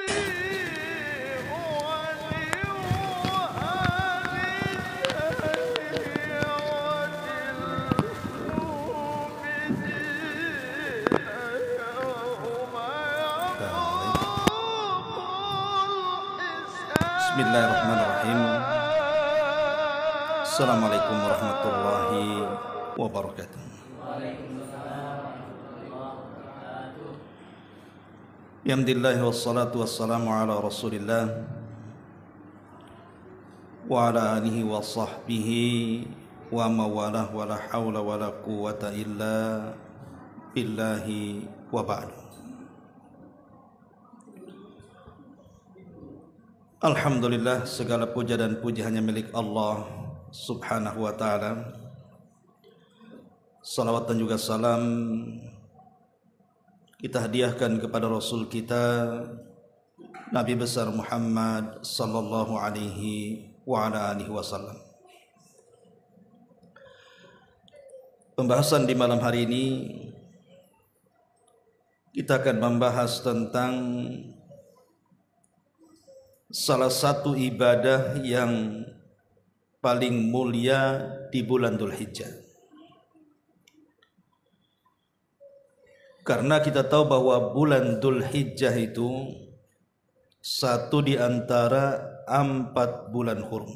Bismillahirrahmanirrahim. Assalamualaikum warahmatullahi wabarakatuh. Alhamdulillah wassalatu wassalamu ala Rasulillah wa ala alihi wa sahbihi wa mawalah wa la hawla wa la quwwata illa billahi wa ba'du. Alhamdulillah, segala puja dan puji hanya milik Allah subhanahu wa ta'ala. Salawat dan juga salam kita hadiahkan kepada Rasul kita Nabi besar Muhammad sallallahu alaihi wa ala alihi wasallam. Pembahasan di malam hari ini kita akan membahas tentang salah satu ibadah yang paling mulia di bulan Dzulhijjah. Karena kita tahu bahwa bulan Dzulhijjah itu satu di antara 4 bulan hurum,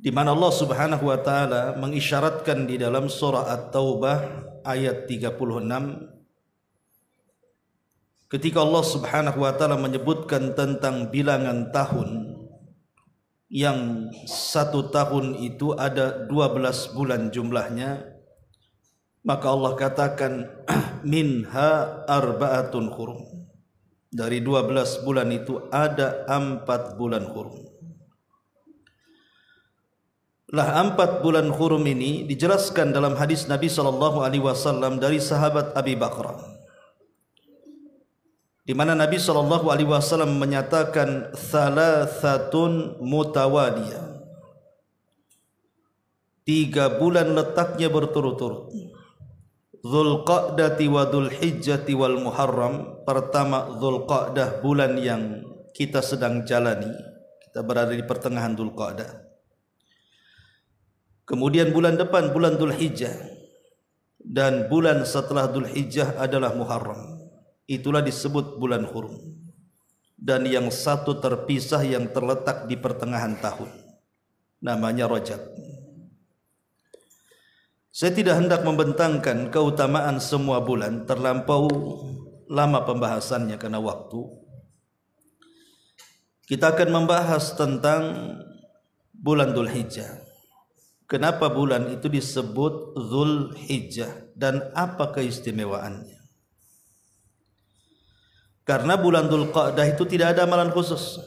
di mana Allah Subhanahu wa taala mengisyaratkan di dalam surah At-Taubah ayat 36 ketika Allah Subhanahu wa taala menyebutkan tentang bilangan tahun, yang 1 tahun itu ada 12 bulan jumlahnya, maka Allah katakan minha arba'atun hurum. Dari 12 bulan itu ada 4 bulan hurum. Lah 4 bulan hurum ini dijelaskan dalam hadis Nabi sallallahu alaihi wasallam dari sahabat Abi Bakrah, di mana Nabi sallallahu alaihi wasallam menyatakan thalathatun mutawaliyah, 3 bulan letaknya berturut-turut. Dzulqa'dati wa Dzulhijjati wal Muharram. Pertama Dzulqa'dah, bulan yang kita sedang jalani, kita berada di pertengahan Dzulqa'dah. Kemudian bulan depan bulan Dzulhijjah, dan bulan setelah Dzulhijjah adalah Muharram. Itulah disebut bulan hurum. Dan yang satu terpisah yang terletak di pertengahan tahun, namanya Rajab. Saya tidak hendak membentangkan keutamaan semua bulan, terlampau lama pembahasannya karena waktu. Kita akan membahas tentang bulan Dzulhijjah. Kenapa bulan itu disebut Dzulhijjah dan apa keistimewaannya? Karena bulan Dzulqa'dah itu tidak ada amalan khusus,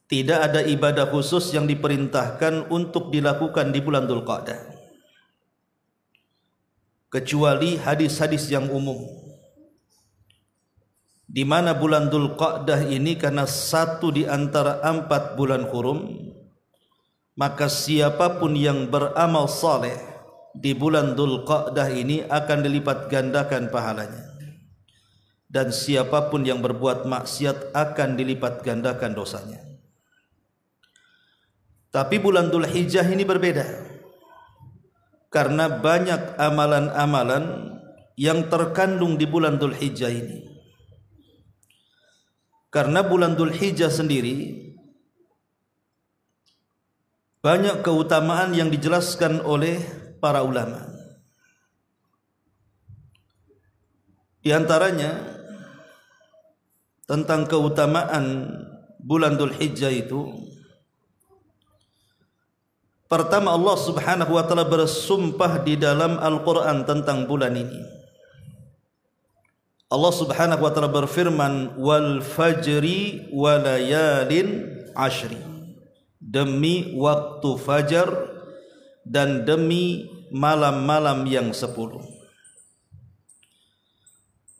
tidak ada ibadah khusus yang diperintahkan untuk dilakukan di bulan Dzulqa'dah, kecuali hadis-hadis yang umum, di mana bulan Dzulqa'dah ini karena satu di antara 4 bulan hurum, maka siapapun yang beramal saleh di bulan Dzulqa'dah ini akan dilipat gandakan pahalanya. Dan siapapun yang berbuat maksiat akan dilipat gandakan dosanya. Tapi bulan Dzulhijjah ini berbeda, karena banyak amalan-amalan yang terkandung di bulan Dzulhijjah ini. Karena bulan Dzulhijjah sendiri banyak keutamaan yang dijelaskan oleh para ulama. Di antaranya tentang keutamaan bulan Dzulhijjah itu, pertama Allah Subhanahu wa taala bersumpah di dalam Al-Qur'an tentang bulan ini. Allah Subhanahu wa taala berfirman, wal fajri wa layalin ashri, demi waktu fajar dan demi malam-malam yang 10.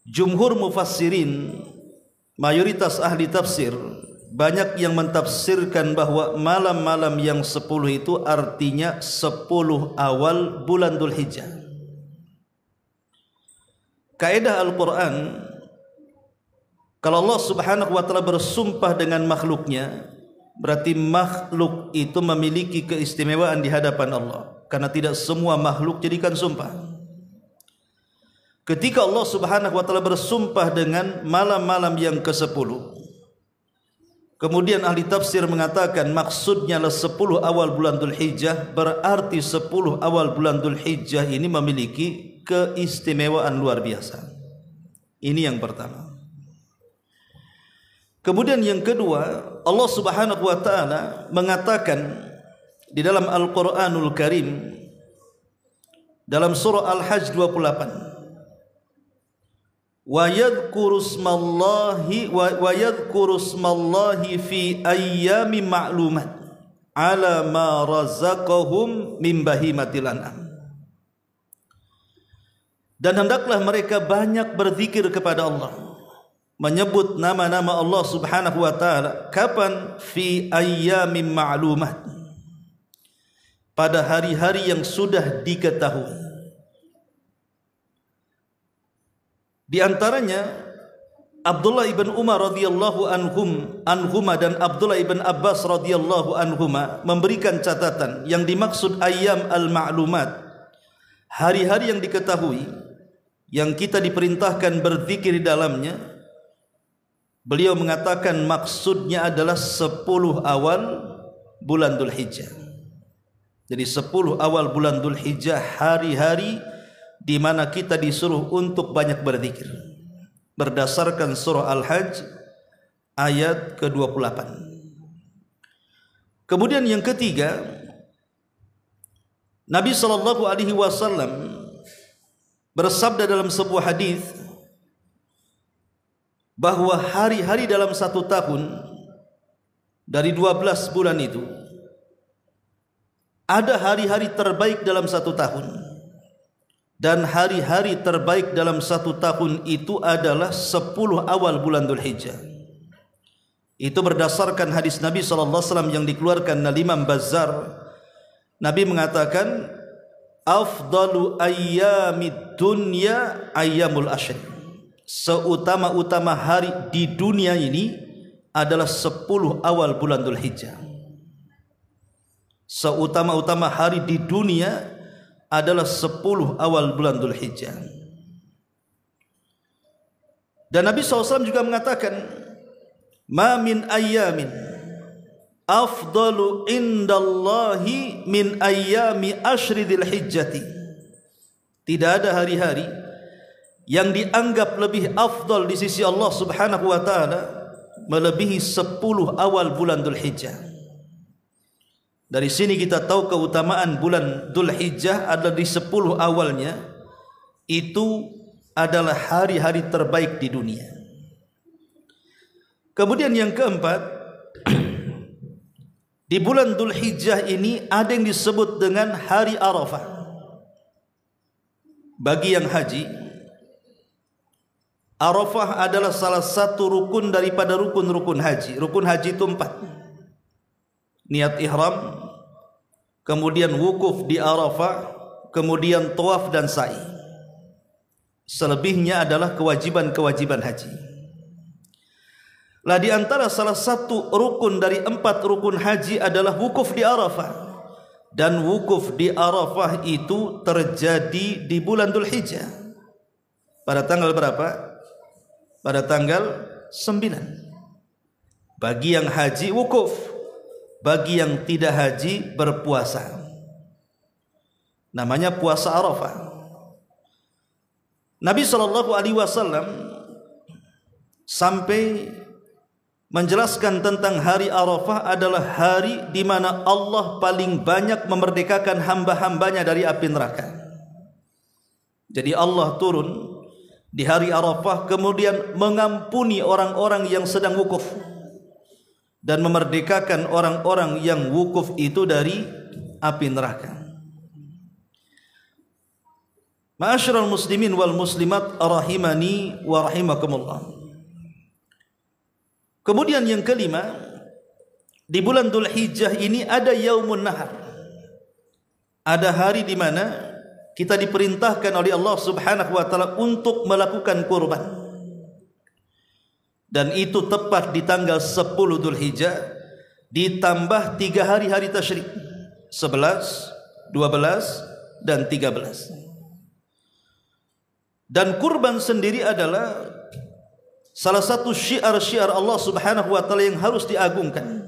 Jumhur mufassirin, mayoritas ahli tafsir, banyak yang mentafsirkan bahwa malam-malam yang 10 itu artinya 10 awal bulan Dzulhijjah. Kaidah Al-Quran, kalau Allah Subhanahu wa ta'ala bersumpah dengan makhluknya, berarti makhluk itu memiliki keistimewaan di hadapan Allah, karena tidak semua makhluk jadikan sumpah. Ketika Allah Subhanahu wa ta'ala bersumpah dengan malam-malam yang ke-10, kemudian ahli tafsir mengatakan maksudnya adalah 10 awal bulan Dzulhijjah, berarti 10 awal bulan Dzulhijjah ini memiliki keistimewaan luar biasa. Ini yang pertama. Kemudian yang kedua, Allah Subhanahu wa ta'ala mengatakan di dalam Al-Quranul Karim dalam surah Al-Hajj 28, wa yadhkuru ismallahi fi ayyamin ma'lumat ala ma razaqahum min bahimatil an'am. Dan hendaklah mereka banyak berzikir kepada Allah, menyebut nama-nama Allah Subhanahu wa ta'ala. Kapan? Fi ayyamin ma'lumat, pada hari-hari yang sudah diketahui. Di antaranya Abdullah ibn Umar radhiyallahu anhuma dan Abdullah ibn Abbas radhiyallahu anhuma memberikan catatan yang dimaksud ayyam al-ma'lumat, hari-hari yang diketahui, yang kita diperintahkan berzikir di dalamnya. Beliau mengatakan maksudnya adalah 10 awal bulan Dzulhijjah. Jadi 10 awal bulan Dzulhijjah, hari-hari di mana kita disuruh untuk banyak berzikir, berdasarkan surah Al-Hajj ayat ke-28. Kemudian yang ketiga, Nabi SAW bersabda dalam sebuah hadis bahwa hari-hari dalam satu tahun dari 12 bulan itu, ada hari-hari terbaik dalam satu tahun, dan hari-hari terbaik dalam satu tahun itu adalah 10 awal bulan Dzulhijjah. Itu berdasarkan hadis Nabi SAW yang dikeluarkan oleh Imam Bazzar. Nabi mengatakan, afdalu ayyamid dunya ayyamul ashr. Seutama-utama hari di dunia ini adalah 10 awal bulan Dzulhijjah. Seutama-utama hari di dunia adalah 10 awal bulan Dzulhijjah. Dan Nabi SAW juga mengatakan, ma min ayyamin afdalu indallahi min ayyami ashri dzulhijjati. Tidak ada hari-hari yang dianggap lebih afdal di sisi Allah Subhanahu wa ta'ala melebihi 10 awal bulan Dzulhijjah. Dari sini kita tahu keutamaan bulan Dzulhijjah adalah di 10 awalnya itu adalah hari-hari terbaik di dunia. Kemudian yang keempat, di bulan Dzulhijjah ini ada yang disebut dengan hari Arafah. Bagi yang haji, Arafah adalah salah satu rukun daripada rukun-rukun haji. Rukun haji itu 4. Niat ihram, kemudian wukuf di Arafah, kemudian tawaf dan sa'i. Selebihnya adalah kewajiban-kewajiban haji. Lah di antara salah satu rukun dari 4 rukun haji adalah wukuf di Arafah. Dan wukuf di Arafah itu terjadi di bulan Dzulhijjah. Pada tanggal berapa? Pada tanggal 9. Bagi yang haji wukuf, bagi yang tidak haji berpuasa. Namanya puasa Arafah. Nabi SAW sampai menjelaskan tentang hari Arafah adalah hari di mana Allah paling banyak memerdekakan hamba-hambanya dari api neraka. Jadi Allah turun di hari Arafah kemudian mengampuni orang-orang yang sedang wukuf dan memerdekakan orang-orang yang wukuf itu dari api neraka. Ma'asyiral muslimin wal muslimat rahimani wa rahimakumullah. Kemudian yang kelima, di bulan Dzulhijjah ini ada Yaumun Nahar. Ada hari di mana kita diperintahkan oleh Allah Subhanahu wa taala untuk melakukan kurban. Dan itu tepat di tanggal 10 Dzulhijjah ditambah 3 hari-hari tasyrik, 11, 12 dan 13. Dan kurban sendiri adalah salah satu syiar-syiar Allah Subhanahu wa taala yang harus diagungkan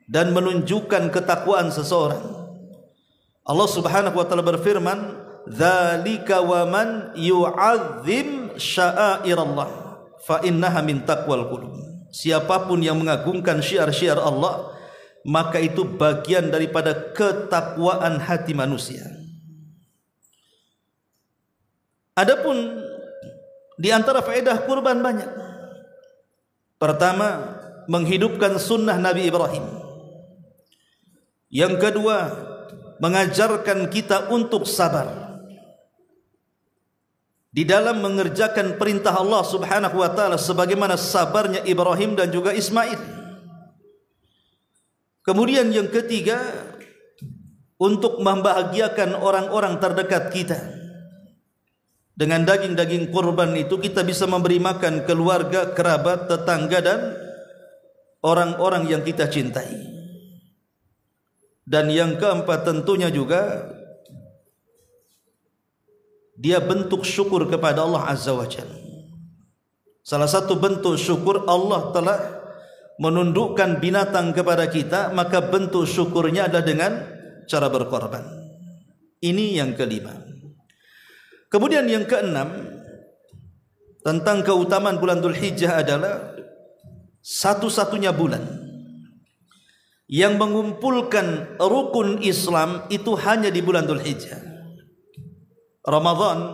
dan menunjukkan ketakwaan seseorang. Allah Subhanahu wa taala berfirman, "Dzalika wa man yu'azzim sya'airallah fa innaha min taqwal qulub." Siapapun yang mengagungkan syiar-syiar Allah, maka itu bagian daripada ketakwaan hati manusia. Adapun di antara faedah kurban banyak. Pertama, menghidupkan sunnah Nabi Ibrahim. Yang kedua, mengajarkan kita untuk sabar di dalam mengerjakan perintah Allah Subhanahu wa taala sebagaimana sabarnya Ibrahim dan juga Ismail. Kemudian yang ketiga, untuk membahagiakan orang-orang terdekat kita. Dengan daging-daging kurban itu kita bisa memberi makan keluarga, kerabat, tetangga dan orang-orang yang kita cintai. Dan yang keempat tentunya juga dia bentuk syukur kepada Allah Azza wa Jalla. Salah satu bentuk syukur, Allah telah menundukkan binatang kepada kita, maka bentuk syukurnya adalah dengan cara berkorban. Ini yang kelima. Kemudian yang keenam, tentang keutamaan bulan Dzulhijjah adalah satu-satunya bulan yang mengumpulkan rukun Islam itu hanya di bulan Dzulhijjah. Ramadan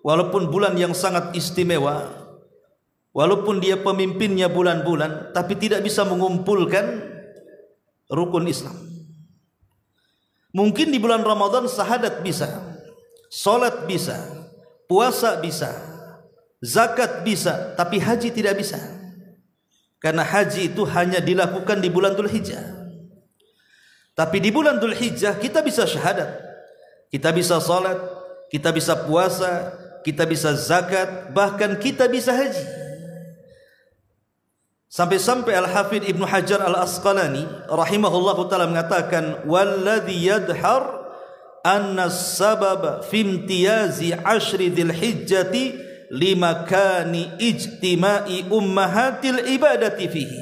walaupun bulan yang sangat istimewa, walaupun dia pemimpinnya bulan-bulan, tapi tidak bisa mengumpulkan rukun Islam. Mungkin di bulan Ramadan syahadat bisa, salat bisa, puasa bisa, zakat bisa, tapi haji tidak bisa. Karena haji itu hanya dilakukan di bulan Dzulhijjah. Tapi di bulan Dzulhijjah kita bisa syahadat, kita bisa salat, kita bisa puasa, kita bisa zakat, bahkan kita bisa haji. Sampai-sampai Al-Hafidh Ibnu Hajar Al-Asqalani rahimahullahu ta'ala mengatakan, "Walladhi yadhar anna sabab fi imtiyazi ashri dzilhijjati limakani ijtima'i ummahatil ibadati fihi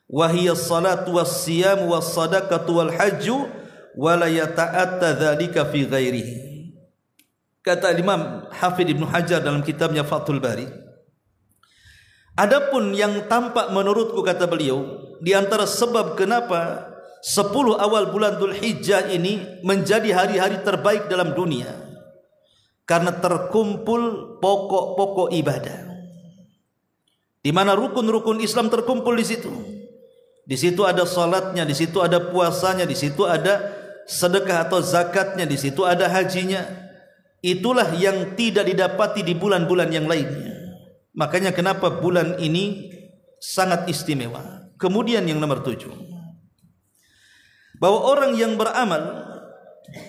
wa hiya as-salatu was-siyam was-sadaqatu wal-hajju wa la yata'atta dzalika fi ghairihi." Kata Imam Hafidh Ibnu Hajar dalam kitabnya Fathul Bari, adapun yang tampak menurutku, kata beliau, di antara sebab kenapa 10 awal bulan Dzulhijjah ini menjadi hari-hari terbaik dalam dunia, karena terkumpul pokok-pokok ibadah, di mana rukun-rukun Islam terkumpul di situ. Di situ ada salatnya, di situ ada puasanya, di situ ada sedekah atau zakatnya, di situ ada hajinya. Itulah yang tidak didapati di bulan-bulan yang lainnya. Makanya kenapa bulan ini sangat istimewa. Kemudian yang nomor 7, bahwa orang yang beramal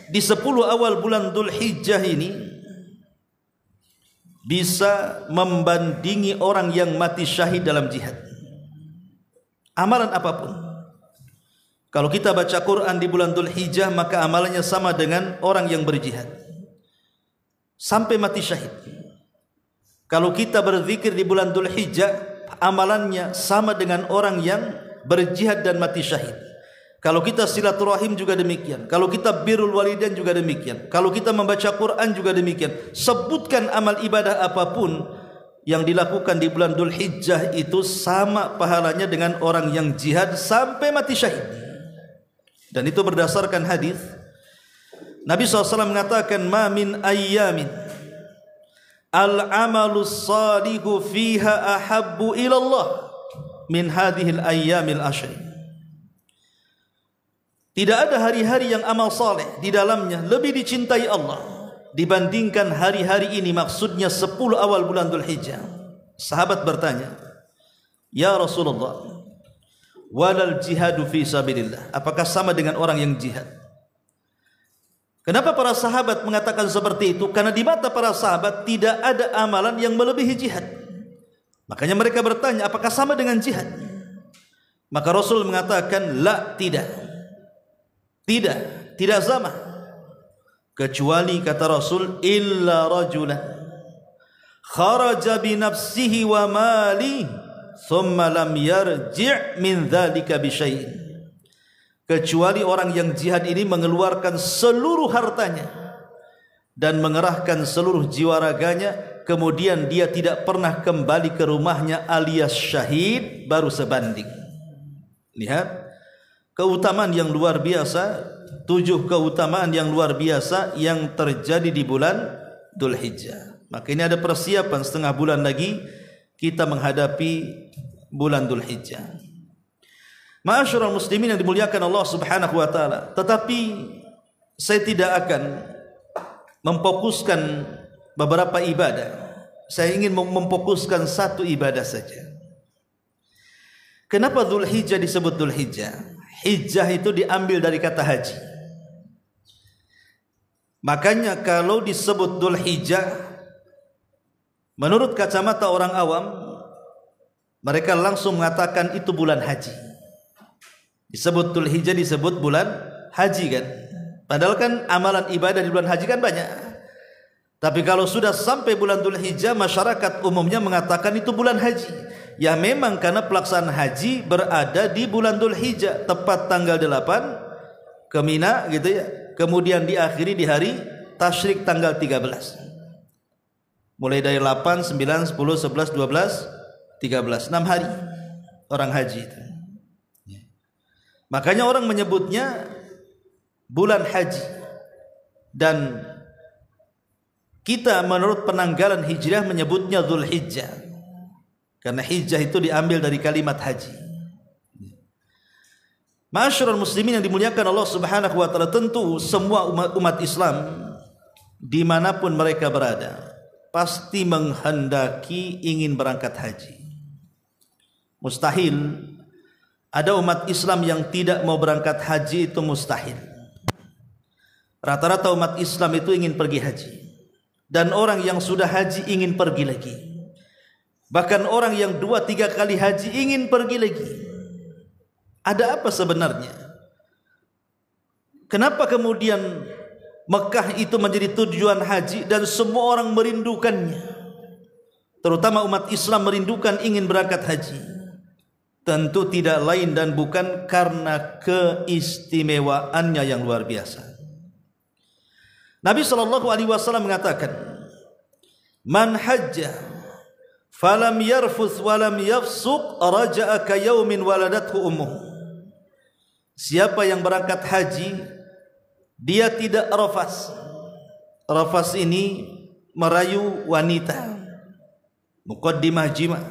di 10 awal bulan Dzulhijjah ini bisa membandingi orang yang mati syahid dalam jihad. Amalan apapun, kalau kita baca Quran di bulan Dzulhijjah, maka amalannya sama dengan orang yang berjihad sampai mati syahid. Kalau kita berzikir di bulan Dzulhijjah, amalannya sama dengan orang yang berjihad dan mati syahid. Kalau kita silaturahim juga demikian. Kalau kita birrul walidain juga demikian. Kalau kita membaca Quran juga demikian. Sebutkan amal ibadah apapun yang dilakukan di bulan Dzulhijjah itu sama pahalanya dengan orang yang jihad sampai mati syahid. Dan itu berdasarkan hadis Nabi SAW mengatakan, "Ma min ayyamin al-amalus salihu fiha ahabbu ilallah min hadhil ayyamil ashri." Tidak ada hari-hari yang amal saleh di dalamnya lebih dicintai Allah dibandingkan hari-hari ini, maksudnya 10 awal bulan Dzulhijjah. Sahabat bertanya, "Ya Rasulullah, walal jihadu fi sabilillah?" Apakah sama dengan orang yang jihad? Kenapa para sahabat mengatakan seperti itu? Karena di mata para sahabat tidak ada amalan yang melebihi jihad. Makanya mereka bertanya, apakah sama dengan jihad? Maka Rasul mengatakan, la, tidak. Tidak sama. Kecuali kata Rasul, illa rajulan kharaja bi nafsihi wa mali thumma lam yarji' min dzalika bi syai'in. Kecuali orang yang jihad ini mengeluarkan seluruh hartanya dan mengerahkan seluruh jiwa raganya, kemudian dia tidak pernah kembali ke rumahnya alias syahid, baru sebanding. Lihat keutamaan yang luar biasa, 7 keutamaan yang luar biasa yang terjadi di bulan Dzulhijjah. Maka ini ada persiapan, setengah bulan lagi kita menghadapi bulan Dzulhijjah. Ma'asyiral muslimin yang dimuliakan Allah Subhanahu wa taala, tetapi saya tidak akan memfokuskan beberapa ibadah. Saya ingin memfokuskan satu ibadah saja. Kenapa Dzulhijjah disebut Dzulhijjah? Hijjah itu diambil dari kata haji. Makanya kalau disebut Dzulhijjah, menurut kacamata orang awam, mereka langsung mengatakan itu bulan haji. Disebut Dzulhijjah disebut bulan haji kan. Padahal kan amalan ibadah di bulan haji kan banyak. Tapi kalau sudah sampai bulan Dzulhijjah, masyarakat umumnya mengatakan itu bulan haji. Ya memang karena pelaksanaan haji berada di bulan Dzulhijjah, tepat tanggal 8 ke Mina gitu ya. Kemudian diakhiri di hari tasyrik tanggal 13. Mulai dari 8, 9, 10, 11, 12, 13, 6 hari orang haji itu. Makanya orang menyebutnya bulan haji. Dan kita menurut penanggalan hijriah menyebutnya Dzulhijjah, karena hijjah itu diambil dari kalimat haji. Ma'asyiral muslimin yang dimuliakan Allah Subhanahu wa taala, tentu semua umat Islam dimanapun mereka berada pasti menghendaki ingin berangkat haji. Mustahil ada umat Islam yang tidak mau berangkat haji, itu mustahil. Rata-rata umat Islam itu ingin pergi haji. Dan orang yang sudah haji ingin pergi lagi. Bahkan orang yang 2-3 kali haji ingin pergi lagi. Ada apa sebenarnya? Kenapa kemudian Mekah itu menjadi tujuan haji dan semua orang merindukannya? Terutama umat Islam merindukan ingin berangkat haji. Tentu tidak lain dan bukan karena keistimewaannya yang luar biasa. Nabi SAW mengatakan, man hajja falam yarfuth walam yafsuq raja'a ka yaumin waladathu ummuh. Siapa yang berangkat haji, dia tidak rafas. Rafas ini merayu wanita, muqaddimah jima,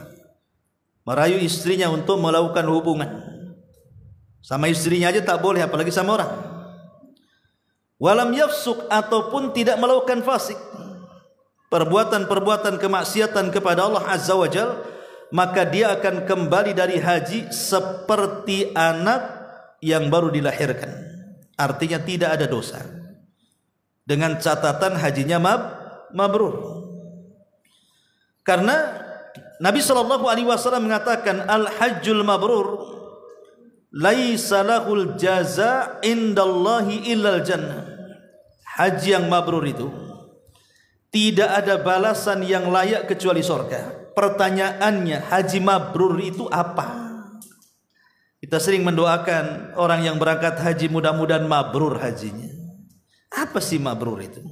merayu istrinya untuk melakukan hubungan. Sama istrinya aja tak boleh, apalagi sama orang. Walam yafsuk, ataupun tidak melakukan fasik, perbuatan-perbuatan kemaksiatan kepada Allah Azza wa Jal, maka dia akan kembali dari haji seperti anak yang baru dilahirkan. Artinya tidak ada dosa, dengan catatan hajinya mabrur. Karena Nabi SAW mengatakan, al-hajjul mabrur laisa lahul jaza indallahi illal jannah. Haji yang mabrur itu tidak ada balasan yang layak kecuali surga. Pertanyaannya, haji mabrur itu apa? Kita sering mendoakan orang yang berangkat haji, mudah-mudahan mabrur hajinya. Apa sih mabrur itu?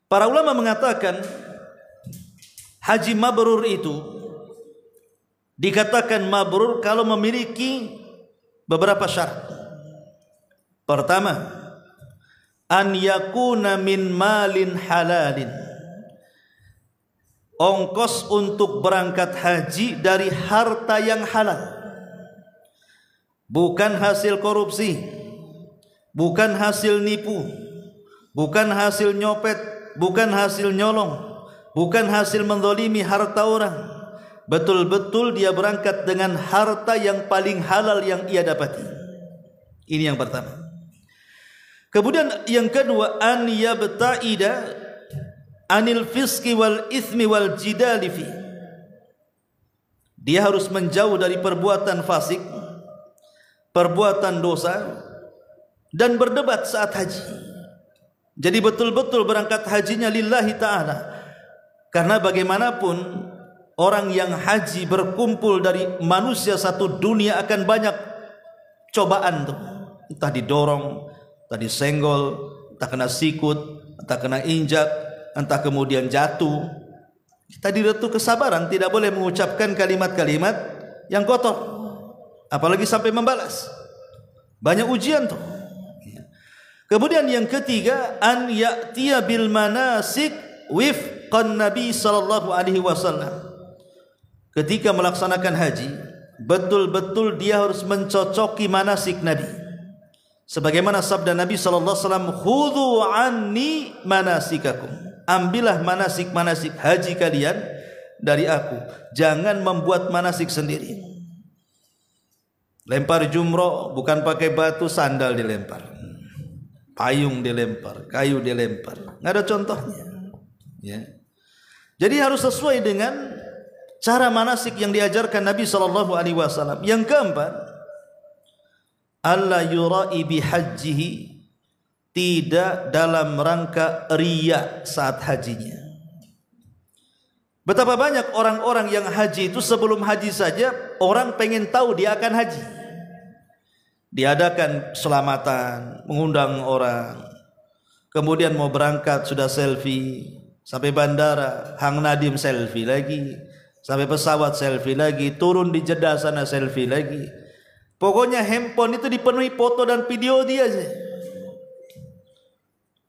Para ulama mengatakan haji mabrur itu dikatakan mabrur kalau memiliki beberapa syarat. Pertama, an yakuna min malin halalin. Ongkos untuk berangkat haji dari harta yang halal, bukan hasil korupsi, bukan hasil nipu, bukan hasil nyopet, bukan hasil nyolong, bukan hasil menzalimi harta orang. Betul-betul dia berangkat dengan harta yang paling halal yang ia dapati. Ini yang pertama. Kemudian yang kedua, an yabta'ida anil fisqi wal ithmi wal jidali fi. Dia harus menjauh dari perbuatan fasik, perbuatan dosa, dan berdebat saat haji. Jadi betul-betul berangkat hajinya lillahi ta'ala. Karena bagaimanapun orang yang haji berkumpul dari manusia satu dunia akan banyak cobaan tuh. Entah didorong, entah disenggol, entah kena sikut, entah kena injak, entah kemudian jatuh. Tadi itu kesabaran, tidak boleh mengucapkan kalimat-kalimat yang kotor, apalagi sampai membalas. Banyak ujian tuh. Kemudian yang ketiga, an ya'tiya bil manasik wifqan Nabi sallallahu alaihi wasallam. Ketika melaksanakan haji, betul-betul dia harus mencocoki manasik Nabi. Sebagaimana sabda Nabi sallallahu alaihi wasallam, "Khudhu anni manasikakum." Ambillah manasik-manasik haji kalian dari aku. Jangan membuat manasik sendiri. Lempar jumroh bukan pakai batu, sandal dilempar, payung dilempar, kayu dilempar. Nggak ada contohnya. Ya. Jadi harus sesuai dengan cara manasik yang diajarkan Nabi sallallahu alaihi wasallam. Yang keempat, alla yura'i bihajjihi, tidak dalam rangka riya saat hajinya. Betapa banyak orang-orang yang haji itu sebelum haji saja orang pengen tahu dia akan haji. Diadakan selamatan, mengundang orang, kemudian mau berangkat sudah selfie, sampai bandara Hang Nadim selfie lagi, sampai pesawat selfie lagi, turun di Jeddah sana selfie lagi. Pokoknya handphone itu dipenuhi foto dan video dia aja.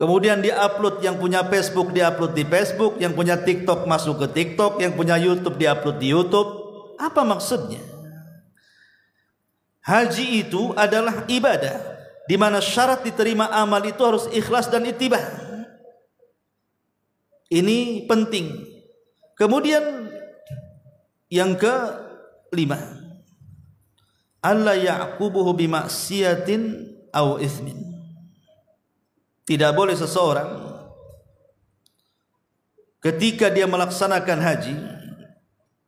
Kemudian dia-upload, yang punya Facebook dia-upload di Facebook, yang punya TikTok masuk ke TikTok, yang punya YouTube dia-upload di YouTube. Apa maksudnya? Haji itu adalah ibadah di mana syarat diterima amal itu harus ikhlas dan ittiba. Ini penting. Kemudian yang kelima, alla ya'qubuhu bimaksiatin aw itsmin. Tidak boleh seseorang ketika dia melaksanakan haji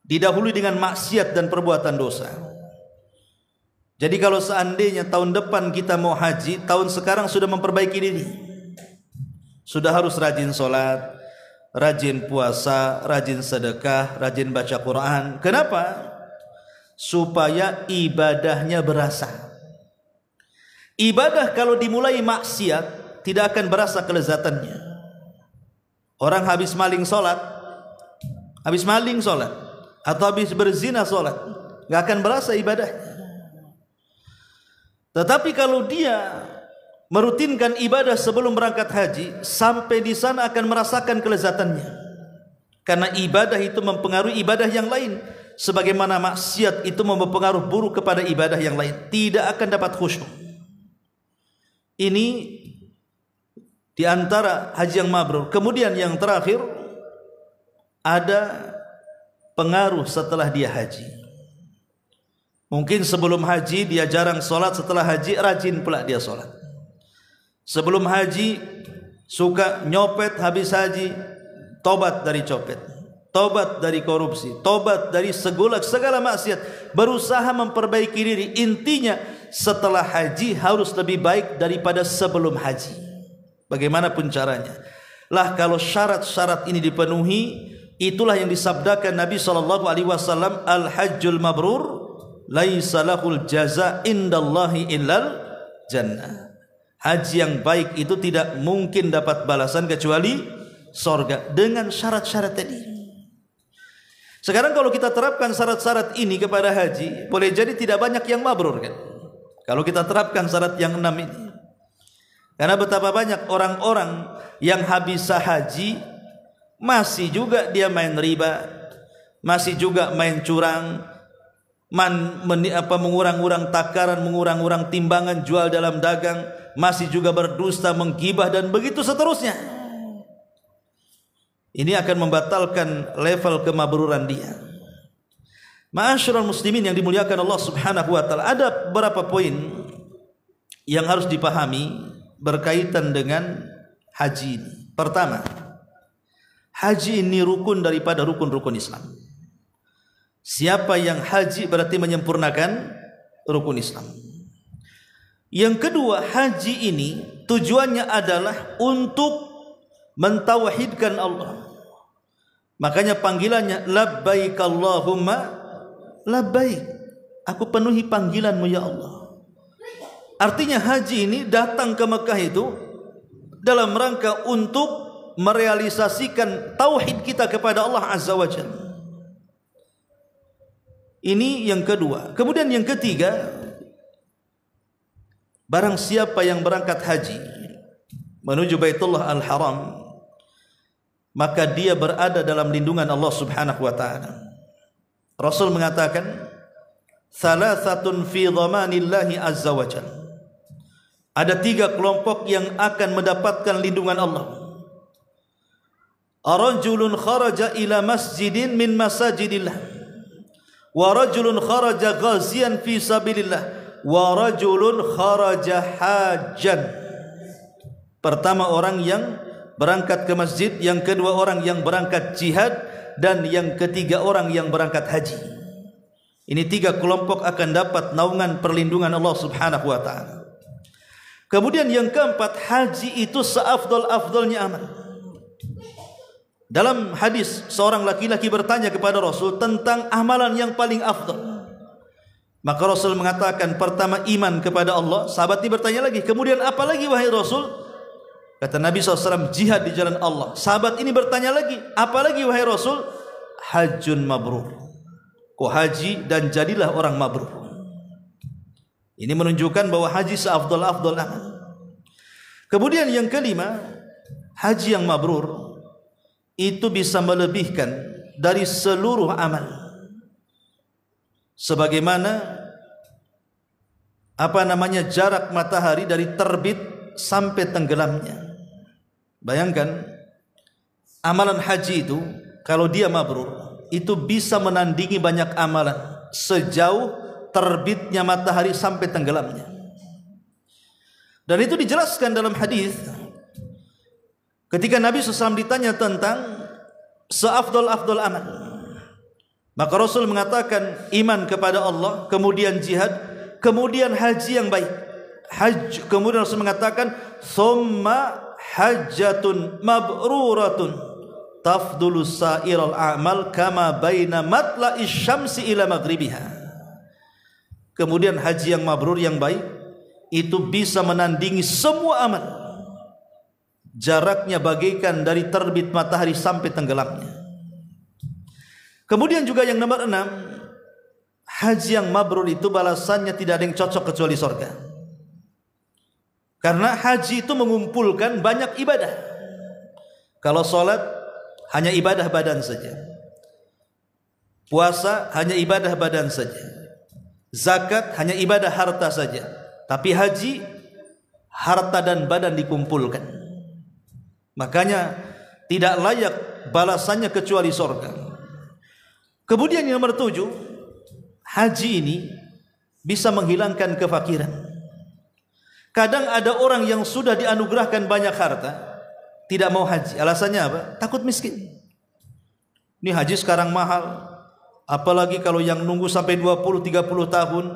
didahului dengan maksiat dan perbuatan dosa. Jadi kalau seandainya tahun depan kita mau haji, tahun sekarang sudah memperbaiki diri, sudah harus rajin sholat, rajin puasa, rajin sedekah, rajin baca Quran. Kenapa? Supaya ibadahnya berasa. Ibadah kalau dimulai maksiat tidak akan berasa kelezatannya. Orang habis maling sholat, atau habis berzina sholat, gak akan berasa ibadahnya. Tetapi kalau dia merutinkan ibadah sebelum berangkat haji, sampai di sana akan merasakan kelezatannya. Karena ibadah itu mempengaruhi ibadah yang lain, sebagaimana maksiat itu mempengaruhi buruk kepada ibadah yang lain. Tidak akan dapat khusyuk. Ini di antara haji yang mabrur. Kemudian yang terakhir, ada pengaruh setelah dia haji. Mungkin sebelum haji dia jarang sholat, setelah haji rajin pula dia sholat. Sebelum haji suka nyopet, habis haji tobat dari copet, tobat dari korupsi, tobat dari segala maksiat, berusaha memperbaiki diri. Intinya setelah haji harus lebih baik daripada sebelum haji. Bagaimanapun caranya. Lah kalau syarat-syarat ini dipenuhi, itulah yang disabdakan Nabi sallallahu alaihi wasallam, al-hajjul mabrur laisa lahul jaza indallahi illal jannah. Haji yang baik itu tidak mungkin dapat balasan kecuali sorga, dengan syarat-syarat tadi. Sekarang kalau kita terapkan syarat-syarat ini kepada haji, boleh jadi tidak banyak yang mabrur kan? Kalau kita terapkan syarat yang 6 ini. Karena betapa banyak orang-orang yang habis haji masih juga dia main riba, masih juga main curang, mengurang-urang takaran, mengurang-urang timbangan jual dalam dagang, masih juga berdusta, menggibah, dan begitu seterusnya. Ini akan membatalkan level kemabruran dia. Ma'asyiral muslimin yang dimuliakan Allah Subhanahu wa taala, ada beberapa poin yang harus dipahami berkaitan dengan haji ini. Pertama, haji ini rukun daripada rukun-rukun Islam. Siapa yang haji berarti menyempurnakan rukun Islam. Yang kedua, haji ini tujuannya adalah untuk mentauhidkan Allah. Makanya panggilannya labbaik Allahumma labbaik. Aku penuhi panggilanmu ya Allah. Artinya haji ini datang ke Mekah itu dalam rangka untuk merealisasikan tauhid kita kepada Allah Azza wa Jalla. Ini yang kedua. Kemudian yang ketiga, barang siapa yang berangkat haji menuju Baitullah Al-Haram, maka dia berada dalam lindungan Allah Subhanahu wa taala. Rasul mengatakan, "Thalathatun fi dhamanillahi azza wa jalla." Ada 3 kelompok yang akan mendapatkan lindungan Allah. Arajulun kharaja ila masjidin min masajidillah, wa rajulun kharaja ghaziyan fi sabilillah, wa rajulun kharaja hajjan. Pertama orang yang berangkat ke masjid, yang kedua orang yang berangkat jihad, dan yang ketiga orang yang berangkat haji. Ini 3 kelompok akan dapat naungan perlindungan Allah Subhanahu wa taala. Kemudian yang keempat, haji itu seafdal-afdalnya amal. Dalam hadis, seorang laki-laki bertanya kepada Rasul tentang amalan yang paling afdal. Maka Rasul mengatakan, pertama iman kepada Allah. Sahabat ini bertanya lagi, kemudian apa lagi wahai Rasul? Kata Nabi SAW, jihad di jalan Allah. Sahabat ini bertanya lagi, apa lagi wahai Rasul? Hajjun mabrur. Kau haji dan jadilah orang mabrur. Ini menunjukkan bahwa haji seafdal-afdal amal. Kemudian yang kelima, haji yang mabrur itu bisa melebihkan dari seluruh amal. Sebagaimana jarak matahari dari terbit sampai tenggelamnya. Bayangkan, amalan haji itu kalau dia mabrur itu bisa menandingi banyak amalan sejauh terbitnya matahari sampai tenggelamnya. Dan itu dijelaskan dalam hadis ketika Nabi SAW ditanya tentang seafdal-afdal amal. Maka Rasul mengatakan iman kepada Allah, kemudian jihad, kemudian haji yang baik. Kemudian Rasul mengatakan thumma hajjatun mabruratun tafdulu sa'iral a'mal kama baina matla'is syamsi ila maghribiha. Kemudian haji yang mabrur yang baik itu bisa menandingi semua amal. Jaraknya bagaikan dari terbit matahari sampai tenggelamnya. Kemudian juga yang nomor 6, haji yang mabrur itu balasannya tidak ada yang cocok kecuali surga. Karena haji itu mengumpulkan banyak ibadah. Kalau sholat hanya ibadah badan saja, puasa hanya ibadah badan saja, zakat hanya ibadah harta saja. Tapi haji, harta dan badan dikumpulkan. Makanya tidak layak balasannya kecuali surga. Kemudian yang nomor 7, haji ini bisa menghilangkan kefakiran. Kadang ada orang yang sudah dianugerahkan banyak harta tidak mau haji. Alasannya apa? Takut miskin. Ini haji sekarang mahal, apalagi kalau yang nunggu sampai 20-30 tahun.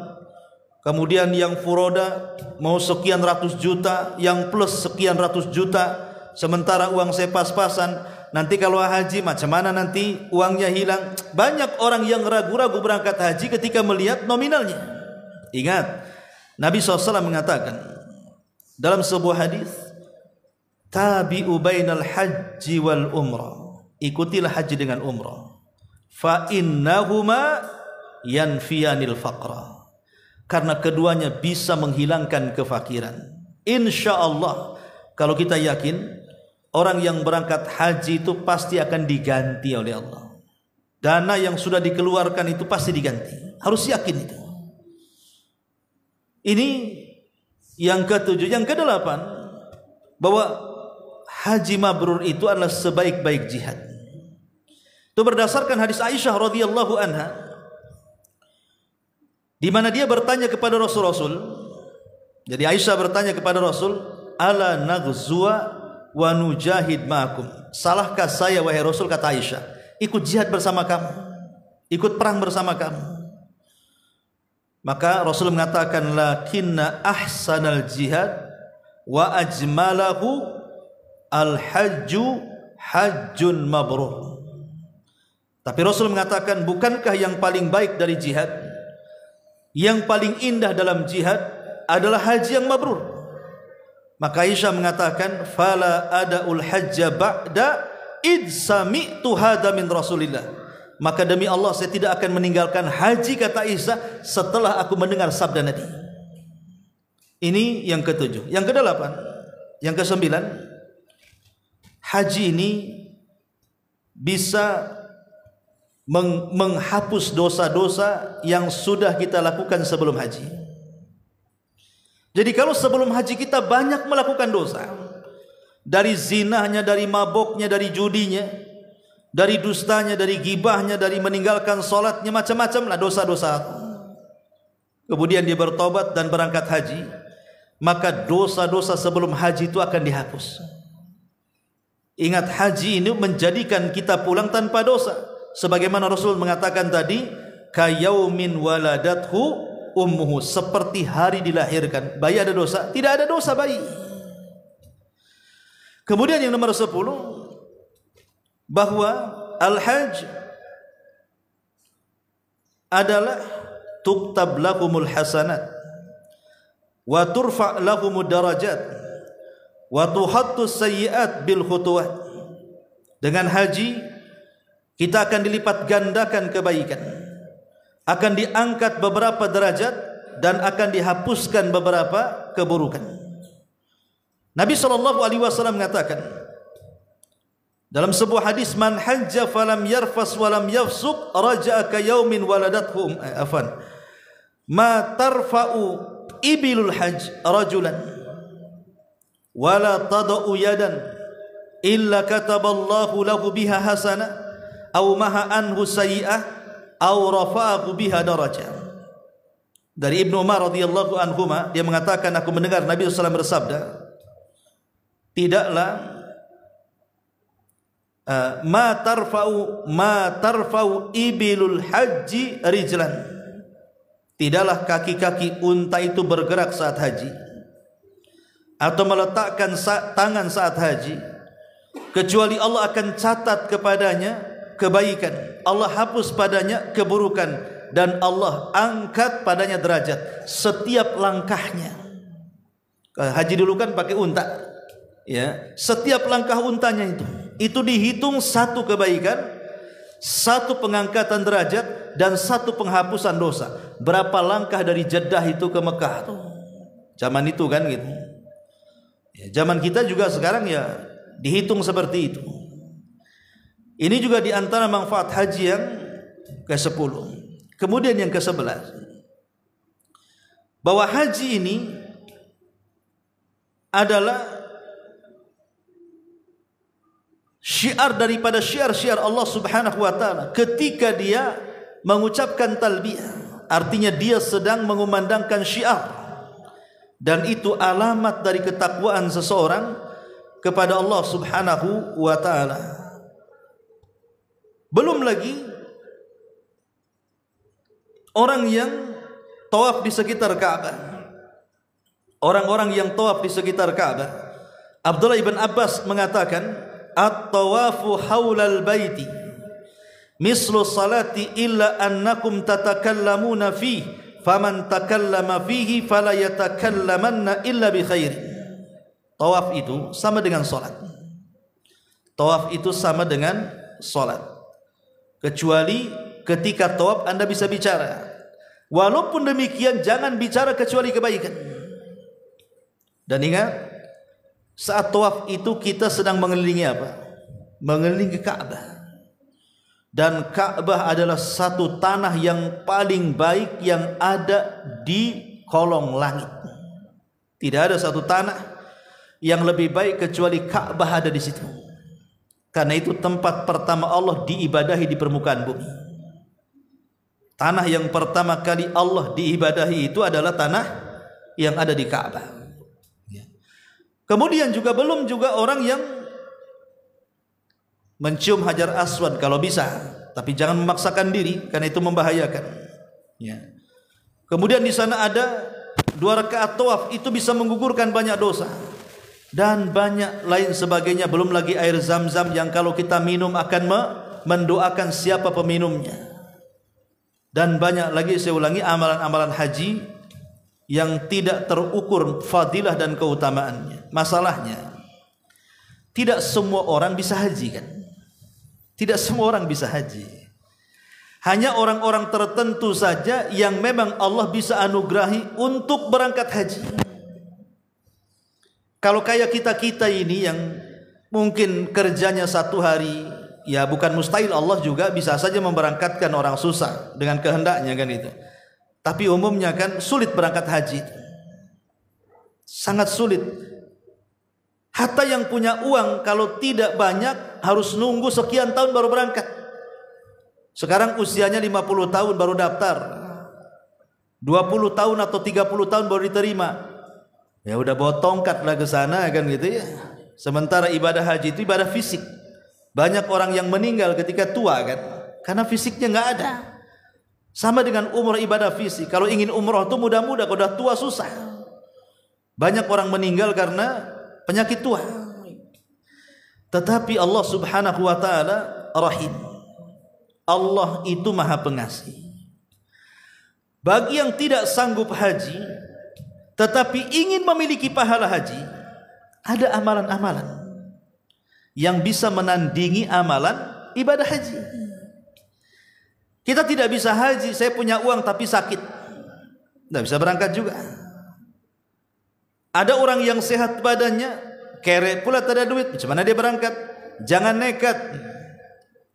Kemudian yang furoda mau sekian ratus juta, yang plus sekian ratus juta. Sementara uang saya pas-pasan. Nanti kalau haji macam mana nanti uangnya hilang. Banyak orang yang ragu-ragu berangkat haji ketika melihat nominalnya. Ingat, Nabi SAW mengatakan dalam sebuah hadis, tabi'u bainal haji wal umrah. Ikutilah haji dengan umrah. Fa innahuma yanfiyanil faqra. Karena keduanya bisa menghilangkan kefakiran. Insyaallah, kalau kita yakin orang yang berangkat haji itu pasti akan diganti oleh Allah. Dana yang sudah dikeluarkan itu pasti diganti. Harus yakin itu. Ini yang ke-7. Yang ke-8, bahwa haji mabrur itu adalah sebaik-baik jihad. Itu berdasarkan hadis Aisyah radhiyallahu anha, di mana dia bertanya kepada Rasul-Rasul. Jadi Aisyah bertanya kepada Rasul, ala naghzuwa wa nujahid ma'akum. Salahkah saya wahai Rasul, kata Aisyah, ikut jihad bersama kamu, ikut perang bersama kamu? Maka Rasul mengatakan, lakinna ahsanal jihad wa ajmalahu al-hajju hajjun mabrur. Tapi Rasul mengatakan, bukankah yang paling baik dari jihad, yang paling indah dalam jihad adalah haji yang mabrur? Maka Aisyah mengatakan, fala ada'ul hajja ba'da id sami'tu hada min Rasulillah. Maka demi Allah saya tidak akan meninggalkan haji, kata Aisyah, setelah aku mendengar sabda Nabi. Ini yang ketujuh. Yang kedelapan, yang kesembilan, haji ini bisa menghapus dosa-dosa yang sudah kita lakukan sebelum haji. Jadi kalau sebelum haji kita banyak melakukan dosa, dari zinahnya, dari maboknya, dari judinya, dari dustanya, dari gibahnya, dari meninggalkan sholatnya, macam-macam lah dosa-dosa. Kemudian dia bertobat dan berangkat haji, maka dosa-dosa sebelum haji itu akan dihapus. Ingat, haji ini menjadikan kita pulang tanpa dosa. Sebagaimana Rasul mengatakan tadi, kayaumin waladathu ummuhu, seperti hari dilahirkan. Bayi ada dosa? Tidak ada dosa bayi. Kemudian yang nomor 10, bahwa al-hajj adalah tuktab lahumul hasanat wa turfa' lahumud darajat wa tuhattu sayyi'at bil khutuwat. Dengan haji kita akan dilipat gandakan kebaikan, akan diangkat beberapa derajat, dan akan dihapuskan beberapa keburukan. Nabi SAW mengatakan dalam sebuah hadis, man hajja falam yarfas walam yafsuq raja'a ka yaumin waladathu ma tarfa'u ibilul hajj rajulan wala tada'u yadan illa kataballahu lahu biha hasanah aw maha anhu sayyi'ah aw rafa'ahu biha darajah. Dari Ibnu Umar radhiyallahu anhuma, dia mengatakan, aku mendengar Nabi SAW bersabda, tidaklah ma tarfa'u ibilul haji rijlan, tidaklah kaki-kaki unta itu bergerak saat haji atau meletakkan tangan saat haji, kecuali Allah akan catat kepadanya kebaikan, Allah hapus padanya keburukan, dan Allah angkat padanya derajat setiap langkahnya. Haji dulu kan pakai unta, ya, setiap langkah untanya itu dihitung satu kebaikan, satu pengangkatan derajat, dan satu penghapusan dosa. Berapa langkah dari Jeddah itu ke Mekah tuh? Zaman itu kan gitu. Ya, zaman kita juga sekarang ya dihitung seperti itu. Ini juga diantara manfaat haji yang ke-10. Kemudian yang ke-11, bahwa haji ini adalah syiar daripada syiar-syiar Allah Subhanahu wa taala ketika dia mengucapkan talbiyah. Artinya dia sedang mengumandangkan syiar, dan itu alamat dari ketakwaan seseorang kepada Allah Subhanahu wa taala. Belum lagi orang yang tawaf di sekitar Ka'bah. Orang-orang yang tawaf di sekitar Ka'bah. Abdullah ibn Abbas mengatakan, at-tawafu haulal baiti mislu salati illa annakum tatakallamuna fihi faman takallama fihi fala yatakallamanna illa bi khairin. Tawaf itu sama dengan salat. Tawaf itu sama dengan salat, kecuali ketika tawaf Anda bisa bicara. Walaupun demikian jangan bicara kecuali kebaikan. Dan ingat, saat tawaf itu kita sedang mengelilingi apa? Mengelilingi Ka'bah. Dan Ka'bah adalah satu tanah yang paling baik yang ada di kolong langit. Tidak ada satu tanah yang lebih baik kecuali Ka'bah ada di situ. Karena itu tempat pertama Allah diibadahi di permukaan bumi. Tanah yang pertama kali Allah diibadahi itu adalah tanah yang ada di Ka'bah. Kemudian juga belum juga orang yang mencium Hajar Aswad kalau bisa, tapi jangan memaksakan diri karena itu membahayakan. Ya. Kemudian di sana ada 2 rakaat tawaf, itu bisa menggugurkan banyak dosa dan banyak lain sebagainya. Belum lagi air Zam-Zam yang kalau kita minum akan mendoakan siapa peminumnya. Dan banyak lagi, saya ulangi, amalan-amalan haji yang tidak terukur fadilah dan keutamaannya. Masalahnya tidak semua orang bisa haji kan? Tidak semua orang bisa haji. Hanya orang-orang tertentu saja yang memang Allah bisa anugerahi untuk berangkat haji. Kalau kayak kita-kita ini yang mungkin kerjanya 1 hari, ya bukan mustahil, Allah juga bisa saja memberangkatkan orang susah dengan kehendaknya kan itu. Tapi umumnya kan sulit berangkat haji. Sangat sulit. Hatta yang punya uang kalau tidak banyak harus nunggu sekian tahun baru berangkat. Sekarang usianya 50 tahun baru daftar. 20 tahun atau 30 tahun baru diterima. Ya udah bawa tongkat lah ke sana kan gitu ya. Sementara ibadah haji itu ibadah fisik. Banyak orang yang meninggal ketika tua kan, karena fisiknya nggak ada. Sama dengan umrah, ibadah fisik. Kalau ingin umrah itu mudah-mudah, kalau udah tua susah. Banyak orang meninggal karena penyakit tua. Tetapi Allah Subhanahu wa taala Rahim. Allah itu Maha Pengasih. Bagi yang tidak sanggup haji tetapi ingin memiliki pahala haji, ada amalan-amalan yang bisa menandingi amalan ibadah haji. Kita tidak bisa haji, saya punya uang tapi sakit, tidak bisa berangkat juga. Ada orang yang sehat badannya, kere pula tak ada duit, macam mana dia berangkat? Jangan nekat.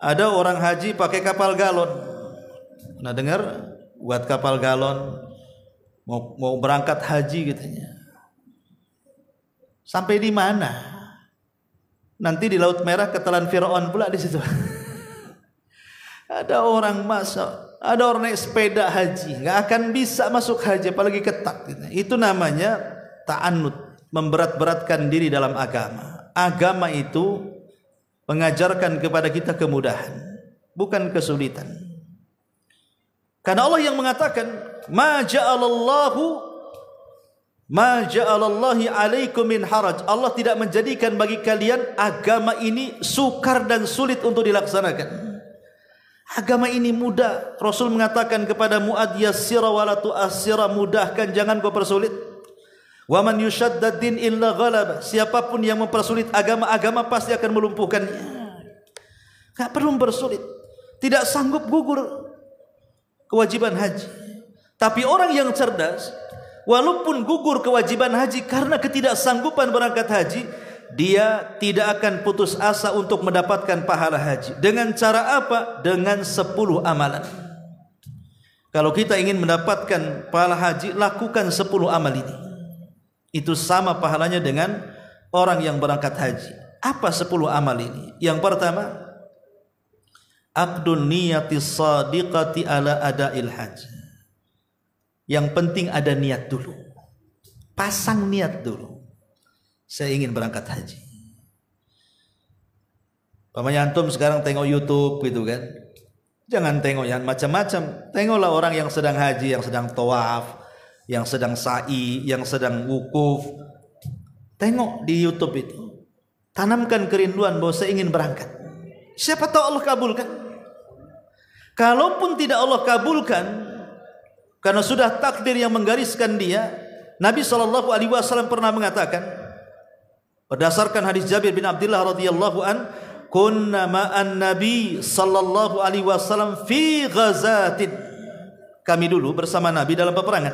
Ada orang haji pakai kapal galon. Pernah dengar? Buat kapal galon, mau berangkat haji katanya. Sampai di mana? Nanti di Laut Merah ketelan Firaun pula di situ. Ada orang masuk, ada orang naik sepeda haji, nggak akan bisa masuk haji, apalagi ketat. Itu namanya ta'annud, memberat-beratkan diri dalam agama. Agama itu mengajarkan kepada kita kemudahan, bukan kesulitan. Karena Allah yang mengatakan, ma ja'alallahi alaikum min haraj. Allah tidak menjadikan bagi kalian agama ini sukar dan sulit untuk dilaksanakan. Agama ini mudah. Rasul mengatakan kepada Mu'adz, yassira wa la tu'assira, mudahkan, jangan kau persulit. Wa man yushaddad din illa ghalaba. Siapapun yang mempersulit agama, agama pasti akan melumpuhkannya. Enggak perlu mempersulit. Tidak sanggup gugur kewajiban haji. Tapi orang yang cerdas, walaupun gugur kewajiban haji karena ketidaksanggupan berangkat haji, dia tidak akan putus asa untuk mendapatkan pahala haji. Dengan cara apa? Dengan 10 amalan. Kalau kita ingin mendapatkan pahala haji, lakukan 10 amal ini. Itu sama pahalanya dengan orang yang berangkat haji. Apa 10 amal ini? Yang pertama, aqdun niyatis sadiqati ala ada'il haji. Yang penting ada niat dulu. Pasang niat dulu. Saya ingin berangkat haji. Pamannya antum sekarang tengok YouTube gitu kan. Jangan tengok yang macam-macam. Tengoklah orang yang sedang haji, yang sedang tawaf, yang sedang sa'i, yang sedang wukuf. Tengok di YouTube itu. Tanamkan kerinduan bahwa saya ingin berangkat. Siapa tahu Allah kabulkan. Kalaupun tidak Allah kabulkan, karena sudah takdir yang menggariskan dia, Nabi SAW pernah mengatakan, berdasarkan hadis Jabir bin Abdullah radhiyallahu an, kunna ma'an Nabi sallallahu alaihi wasallam fi ghazatin. Kami dulu bersama Nabi dalam peperangan.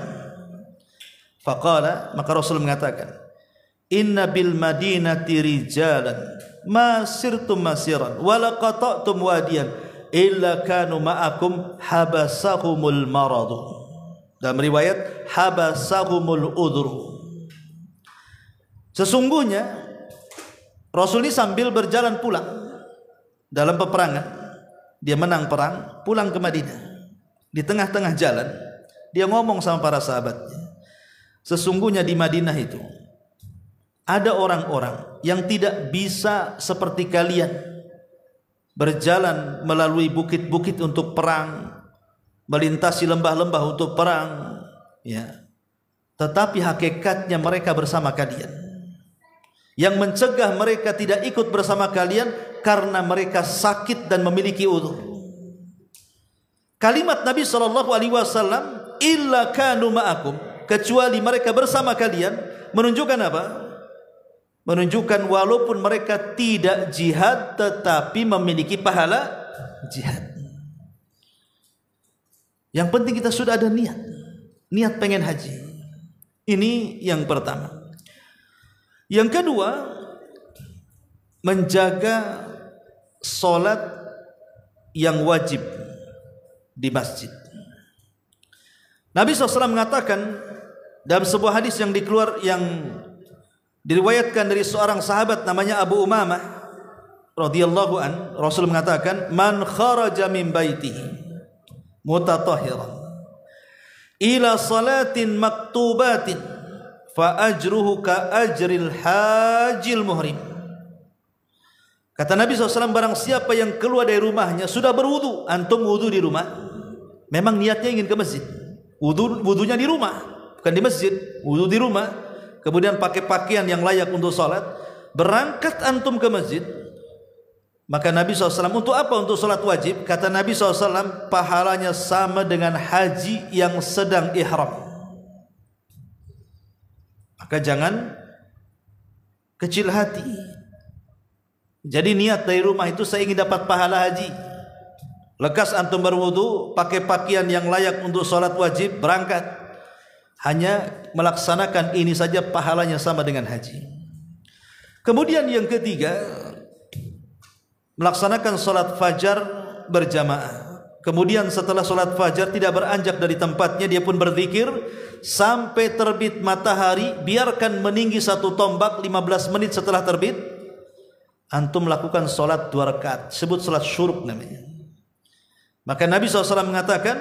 Faqala, maka Rasul mengatakan, inna bil madinati rijalan ma sirtum masiran wa la qata'tum wadiyan illa kanu ma'akum habasahumul maradu. Dalam riwayat habasahumul udhru. Sesungguhnya Rasul ini sambil berjalan pulang dalam peperangan, dia menang perang, pulang ke Madinah. Di tengah-tengah jalan dia ngomong sama para sahabatnya, sesungguhnya di Madinah itu ada orang-orang yang tidak bisa seperti kalian berjalan melalui bukit-bukit untuk perang, melintasi lembah-lembah untuk perang, ya. Tetapi hakikatnya mereka bersama kalian. Yang mencegah mereka tidak ikut bersama kalian karena mereka sakit dan memiliki udhur. Kalimat Nabi SAW, illa kanu ma'akum, kecuali mereka bersama kalian, menunjukkan apa? Menunjukkan walaupun mereka tidak jihad tetapi memiliki pahala jihad. Yang penting kita sudah ada niat pengen haji. Ini yang pertama. Yang kedua, menjaga solat yang wajib di masjid. Nabi SAW mengatakan dalam sebuah hadis yang diriwayatkan dari seorang sahabat namanya Abu Umamah radhiyallahu an, Rasul mengatakan, man kharaja min baitihi mutatahhiran ila salatin maktubatin fa ajruhu ka ajril hajil muhrim. Kata Nabi SAW, barang siapa yang keluar dari rumahnya sudah berwudu, antum wudu di rumah, memang niatnya ingin ke masjid, wudunya di rumah, bukan di masjid, wudu di rumah, kemudian pakai pakaian yang layak untuk salat, berangkat antum ke masjid, maka Nabi SAW, untuk apa? Untuk salat wajib. Kata Nabi SAW, pahalanya sama dengan haji yang sedang ihram. Maka jangan kecil hati. Jadi niat dari rumah itu, saya ingin dapat pahala haji. Lekas antum berwudu, pakai pakaian yang layak untuk salat wajib, berangkat. Hanya melaksanakan ini saja pahalanya sama dengan haji. Kemudian yang ketiga, melaksanakan salat fajar berjamaah. Kemudian setelah salat fajar tidak beranjak dari tempatnya, dia pun berzikir sampai terbit matahari. Biarkan meninggi satu tombak, 15 menit setelah terbit antum melakukan salat 2 rakaat, sebut salat syuruk namanya. Maka Nabi SAW mengatakan,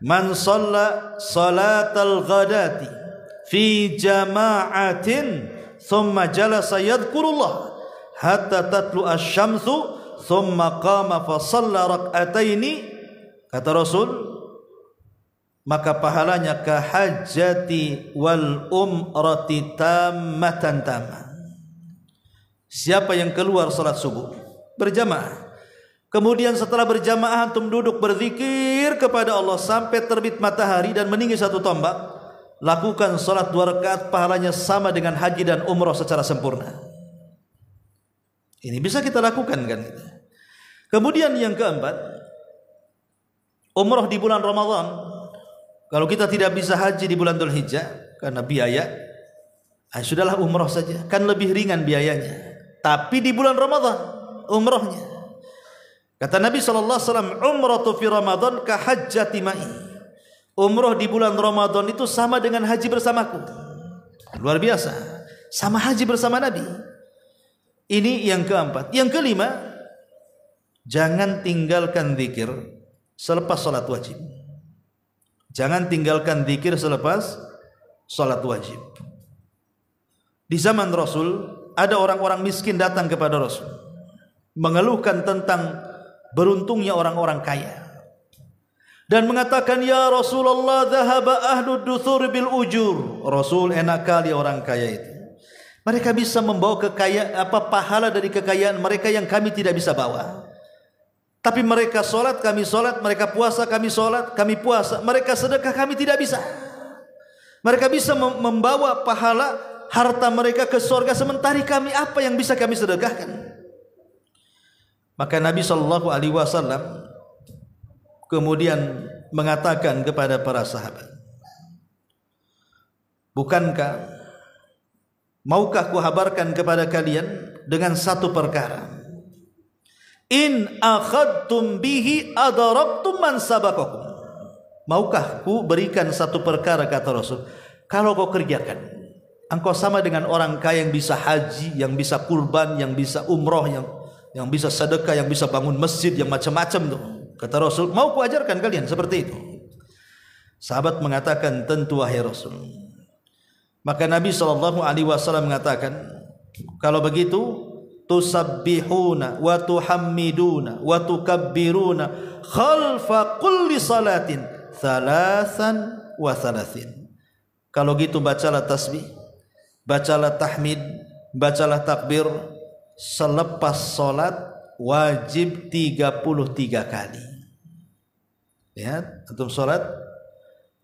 man shalla salatal ghadati fi jama'atin thumma jalasa yadhkurullah hatta tatlu asy-syamsu thumma qama fa shalla rak'ataini, kata Rasul, maka pahalanya ka hajjati wal umrati tammatan tamah. Siapa yang keluar salat subuh berjamaah, kemudian setelah berjamaah antum duduk berzikir kepada Allah sampai terbit matahari dan meninggi satu tombak, lakukan salat 2 rakaat, pahalanya sama dengan haji dan umrah secara sempurna. Ini bisa kita lakukan kan? Kemudian yang keempat, umrah di bulan Ramadan. Kalau kita tidak bisa haji di bulan Dzulhijjah karena biaya, sudahlah umrah saja, kan lebih ringan biayanya. Tapi di bulan Ramadan umrahnya, kata Nabi SAW, umratu fi Ramadan ka hajjati ma'i. Umrah di bulan Ramadan itu sama dengan haji bersamaku. Luar biasa, sama haji bersama Nabi. Ini yang keempat. Yang kelima, jangan tinggalkan zikir selepas salat wajib. Jangan tinggalkan zikir selepas salat wajib. Di zaman Rasul ada orang-orang miskin datang kepada Rasul mengeluhkan tentang beruntungnya orang-orang kaya dan mengatakan, ya Rasulullah, dhahaba ahlu duthur bil ujur. Rasul, enak kali orang kaya itu, mereka bisa membawa pahala dari kekayaan mereka yang kami tidak bisa bawa. Tapi mereka solat, kami solat, mereka puasa, kami solat, kami puasa, mereka sedekah, kami tidak bisa. Mereka bisa membawa pahala harta mereka ke surga, sementara kami apa yang bisa kami sedekahkan? Maka Nabi SAW kemudian mengatakan kepada para sahabat, bukankah, maukah kuhabarkan kepada kalian dengan satu perkara, in akhadtum bihi adarabtum man sabaqakum. Maukah ku berikan satu perkara, kata Rasul, kalau kau kerjakan, engkau sama dengan orang kaya yang bisa haji, yang bisa kurban, yang bisa umroh, yang bisa sedekah, yang bisa bangun masjid, yang macam-macam tuh. Kata Rasul, mau ku ajarkan kalian seperti itu? Sahabat mengatakan, tentu wahai Rasul. Maka Nabi SAW mengatakan, kalau begitu tusabbihuna wa tuhammiduna wa tukabbiruna khalfa kulli salatin thalathan wa thalathin. Kalau gitu bacalah tasbih, bacalah tahmid, bacalah takbir selepas salat wajib 33 kali. Lihat, antum salat,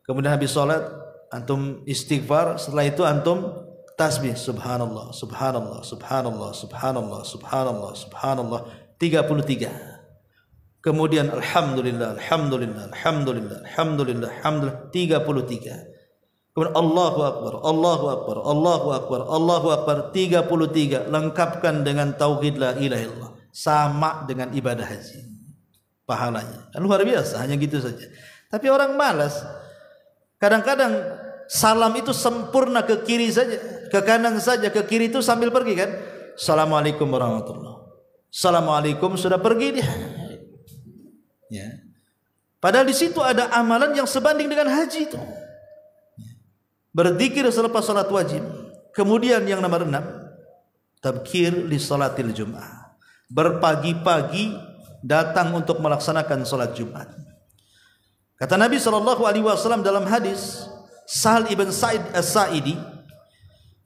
kemudian habis salat antum istighfar, setelah itu antum tasbih subhanallah subhanallah subhanallah subhanallah subhanallah subhanallah 33. Kemudian alhamdulillah alhamdulillah alhamdulillah alhamdulillah alhamdulillah 33. Kemudian Allahu akbar Allahu akbar Allahu akbar Allahu akbar 33. Lengkapkan dengan tauhid la ilaha illallah, sama dengan ibadah haji pahalanya. Kan luar biasa, hanya gitu saja. Tapi orang malas, kadang-kadang salam itu sempurna ke kiri saja, ke kanan saja, ke kiri itu sambil pergi kan. Assalamualaikum warahmatullahi. Assalamualaikum sudah pergi dia. Ya. Padahal di situ ada amalan yang sebanding dengan haji itu. Berzikir selepas salat wajib. Kemudian yang nomor 6, tabkir li salatil Jum'ah. Berpagi-pagi datang untuk melaksanakan salat Jumat. Kata Nabi SAW dalam hadis Sahal ibn Sa'id as-Sa'idi,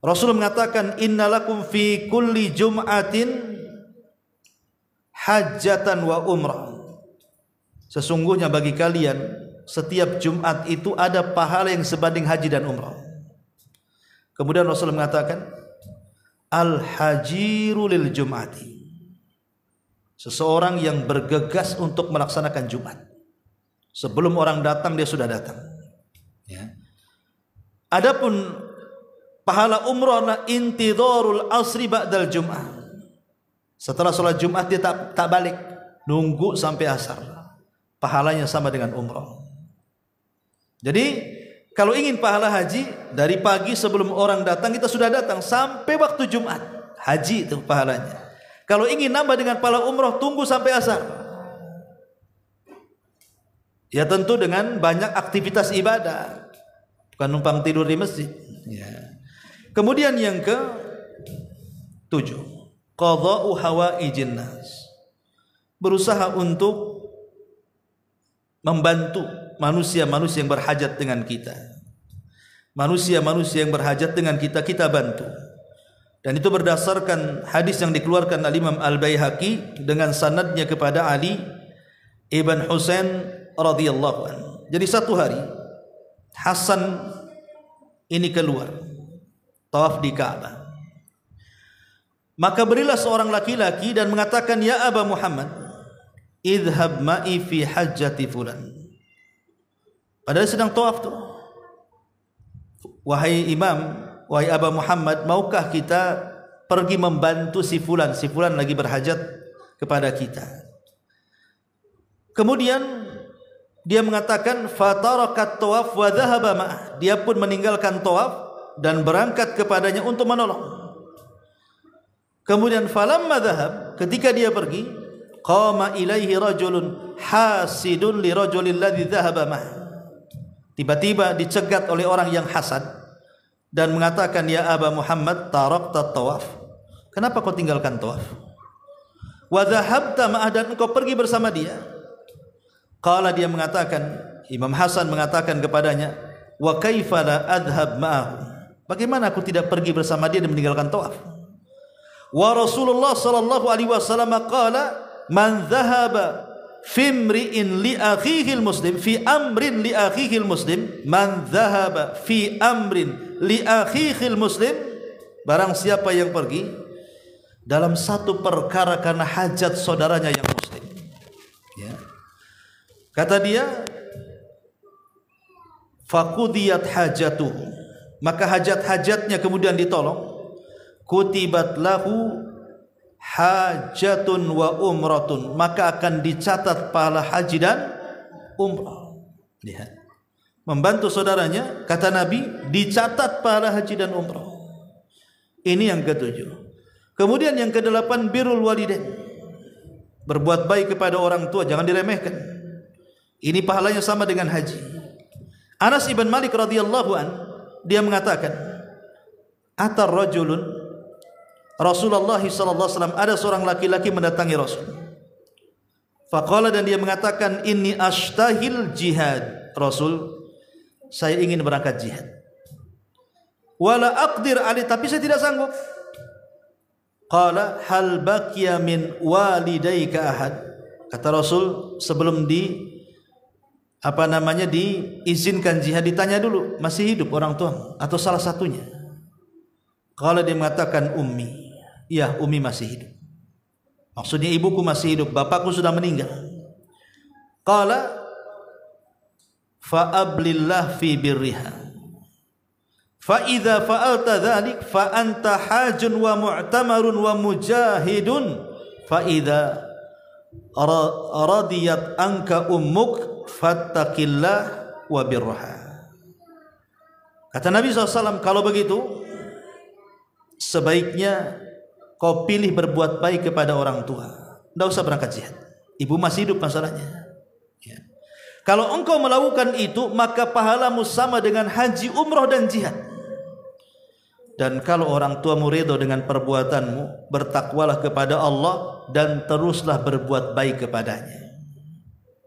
Rasul mengatakan, innalakum fi kulli jum'atin hajjatan wa umrah. Sesungguhnya bagi kalian setiap Jumat itu ada pahala yang sebanding haji dan umrah. Kemudian Rasul mengatakan, al-hajiru lil jum'ati. Seseorang yang bergegas untuk melaksanakan Jumat. Sebelum orang datang dia sudah datang. Ya. Adapun pahala umrah adalah intidharul asri ba'dal Jum'ah. Setelah sholat Jumat dia tak balik, nunggu sampai asar. Pahalanya sama dengan umrah. Jadi kalau ingin pahala haji, dari pagi sebelum orang datang kita sudah datang sampai waktu Jumat. Haji itu pahalanya. Kalau ingin nambah dengan pahala umrah, tunggu sampai asar. Ya tentu dengan banyak aktivitas ibadah, bukan numpang tidur di masjid. Ya. Kemudian yang ke-7, qadha'u hawaijin nas. Berusaha untuk membantu manusia-manusia yang berhajat dengan kita. Manusia-manusia yang berhajat dengan kita, kita bantu. Dan itu berdasarkan hadis yang dikeluarkan oleh Imam Al-Baihaqi dengan sanadnya kepada Ali ibn Husain radhiyallahu anhu. Jadi satu hari Hasan ini keluar tawaf di Ka'bah. Maka berilah seorang laki-laki dan mengatakan, ya Aba Muhammad, idhab ma'i fi hajjati fulan. Padahal sedang tawaf tuh. Wahai imam, wahai Aba Muhammad, maukah kita pergi membantu si fulan? Si fulan lagi berhajat kepada kita. Kemudian dia mengatakan, fatarakat tawaf wa dhahaba ma'ah. Dia pun meninggalkan tawaf dan berangkat kepadanya untuk menolong. Kemudian falamma dhahab, ketika dia pergi, qama ilaihi rajulun hasidun li rajulil ladzi dhahaba ma'ah. Tiba-tiba dicegat oleh orang yang hasad dan mengatakan, ya Aba Muhammad, tarakta tawaf. Kenapa kau tinggalkan tawaf? Wa dhahabta ma'ah, dan engkau pergi bersama dia. Qala, dia mengatakan, Imam Hasan mengatakan kepadanya, wa kaifa la adhhab ma'ahu. Bagaimana aku tidak pergi bersama dia dan meninggalkan tawaf? Wa Rasulullah sallallahu alaihi wasallam qala, man dhahaba fi imri'in li akhihi muslim fi amrin li akhihi muslim, man dhahaba fi amrin li akhihi muslim, barang siapa yang pergi dalam satu perkara karena hajat saudaranya yang muslim. Ya. Kata dia, faqudiyat hajatuhu, maka hajat-hajatnya kemudian ditolong. Kutibat lahu hajatun wa umratun, maka akan dicatat pahala haji dan umrah. Lihat, membantu saudaranya, kata Nabi, dicatat pahala haji dan umrah. Ini yang ke-7. Kemudian yang ke-8, birrul walidain, berbuat baik kepada orang tua, jangan diremehkan. Ini pahalanya sama dengan haji. Anas ibn Malik radhiyallahu an, dia mengatakan, atar rajulun Rasulullah sallallahu alaihi wasallam, ada seorang laki-laki mendatangi Rasul. Faqala, dan dia mengatakan, inni ashtahil jihad. Rasul, saya ingin berangkat jihad. Wala aqdir ali, tapi saya tidak sanggup. Qala hal baqiya min walidayka ahad. Kata Rasul, sebelum diizinkan jihad, ditanya dulu, masih hidup orang tua atau salah satunya? Qala, dia mengatakan ummi. Ya, ummi masih hidup. Maksudnya ibuku masih hidup, bapakku sudah meninggal. Qala fa ablillah fi birriha. Fa idza fa'alta dzalik fa anta hajun wa mu'tamarun wa mujahidun. Fa idza radiyat anka ummuk fattaqillah wa birraha. Kata Nabi SAW, kalau begitu sebaiknya kau pilih berbuat baik kepada orang tua. Tidak usah berangkat jihad, ibu masih hidup masalahnya ya. Kalau engkau melakukan itu, maka pahalamu sama dengan haji, umroh, dan jihad. Dan kalau orang tuamu ridho dengan perbuatanmu, bertakwalah kepada Allah dan teruslah berbuat baik kepadanya.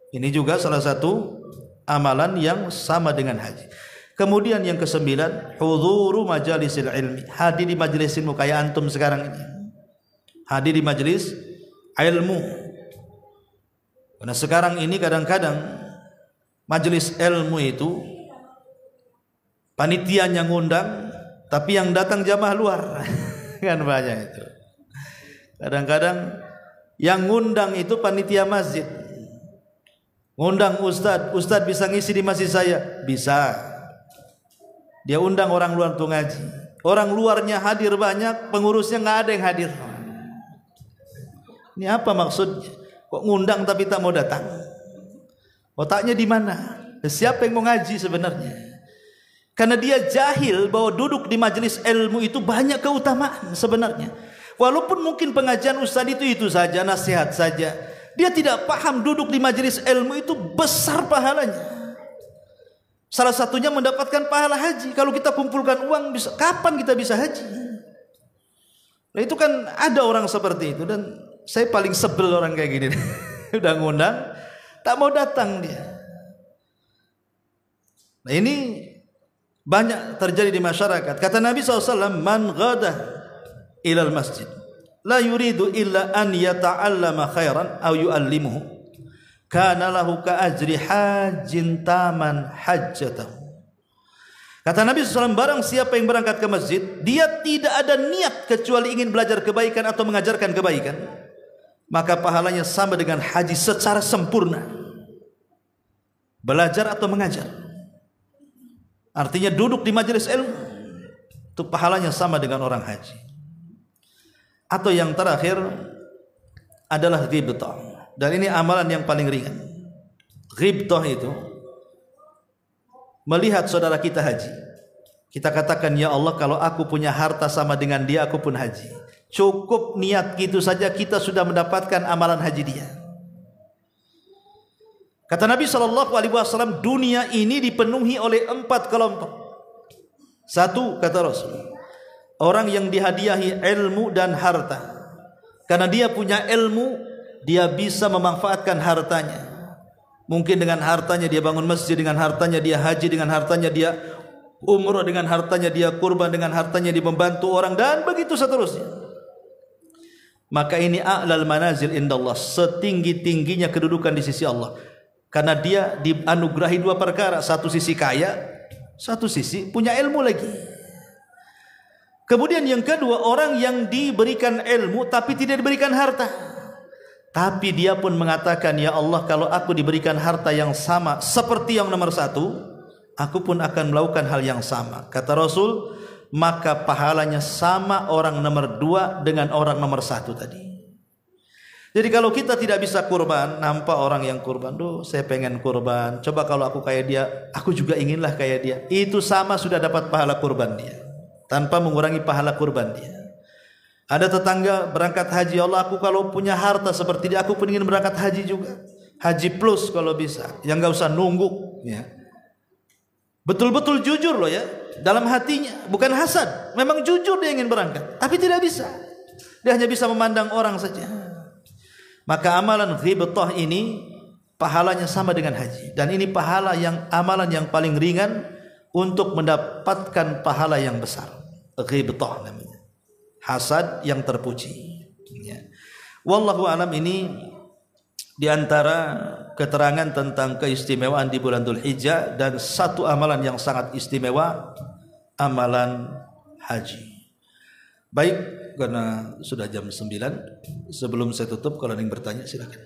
Ini juga salah satu amalan yang sama dengan haji. Kemudian yang ke-9, hudhuru majalisil ilmi, hadir di majelis ilmu kayak antum sekarang ini. Hadir di majelis ilmu. Karena sekarang ini kadang-kadang majelis ilmu itu panitianya ngundang, tapi yang datang jamaah luar. Kan banyak itu. Kadang-kadang yang ngundang itu panitia masjid. Ngundang ustadz bisa ngisi di masjid saya? Bisa. Dia undang orang luar untuk ngaji. Orang luarnya hadir banyak, pengurusnya nggak ada yang hadir. Ini apa maksudnya? Kok ngundang tapi tak mau datang? Otaknya di mana? Siapa yang mau ngaji sebenarnya? Karena dia jahil bahwa duduk di majelis ilmu itu banyak keutamaan sebenarnya. Walaupun mungkin pengajian ustaz itu saja, nasihat saja, dia tidak paham duduk di majelis ilmu itu besar pahalanya. Salah satunya mendapatkan pahala haji. Kalau kita kumpulkan uang, kapan kita bisa haji? Nah, itu kan ada orang seperti itu, dan saya paling sebel orang kayak gini. Udah ngundang, tak mau datang dia. Nah, ini banyak terjadi di masyarakat. Kata Nabi SAW, man ghada ilal masjid la yuridu illa an yata'allama khairan aw yu'allimuhu kana lahu ka ajri hajjin taman hajjatahu. Kata Nabi SAW, barang siapa yang berangkat ke masjid, dia tidak ada niat kecuali ingin belajar kebaikan atau mengajarkan kebaikan, maka pahalanya sama dengan haji secara sempurna. Belajar atau mengajar, artinya duduk di majelis ilmu, itu pahalanya sama dengan orang haji. Atau yang terakhir adalah ghibtah, dan ini amalan yang paling ringan. Ghibtah itu melihat saudara kita haji, kita katakan, ya Allah, kalau aku punya harta sama dengan dia, aku pun haji. Cukup niat gitu saja kita sudah mendapatkan amalan haji dia. Kata Nabi SAW, dunia ini dipenuhi oleh 4 kelompok. Satu, kata Rasul, orang yang dihadiahi ilmu dan harta. Karena dia punya ilmu, dia bisa memanfaatkan hartanya. Mungkin dengan hartanya dia bangun masjid, dengan hartanya dia haji, dengan hartanya dia umrah, dengan hartanya dia kurban, dengan hartanya dia membantu orang, dan begitu seterusnya. Maka ini a'lal manazil indallah, setinggi-tingginya kedudukan di sisi Allah. Karena dia dianugerahi 2 perkara, satu sisi kaya, satu sisi punya ilmu lagi. Kemudian yang kedua, orang yang diberikan ilmu tapi tidak diberikan harta. Tapi dia pun mengatakan, ya Allah, kalau aku diberikan harta yang sama seperti yang nomor 1, aku pun akan melakukan hal yang sama. Kata Rasul, maka pahalanya sama orang nomor 2 dengan orang nomor 1 tadi. Jadi kalau kita tidak bisa kurban, nampak orang yang kurban, duh saya pengen kurban, coba kalau aku kayak dia, aku juga inginlah kayak dia. Itu sama sudah dapat pahala kurban dia, tanpa mengurangi pahala kurban dia. Ada tetangga berangkat haji, Allah, aku kalau punya harta seperti dia, aku pun ingin berangkat haji juga. Haji plus kalau bisa, yang gak usah nunggu ya. betul-betul jujur loh ya, dalam hatinya, bukan hasad, memang jujur dia ingin berangkat, tapi tidak bisa, dia hanya bisa memandang orang saja. Maka amalan ghibthah ini pahalanya sama dengan haji, dan ini amalan yang paling ringan untuk mendapatkan pahala yang besar. Ghibthah namanya, hasad yang terpuji ya. Wallahu alam, ini diantara keterangan tentang keistimewaan di bulan Dzulhijjah, dan satu amalan yang sangat istimewa, amalan haji. Baik, karena sudah jam 9, sebelum saya tutup, kalau ada yang bertanya silakan.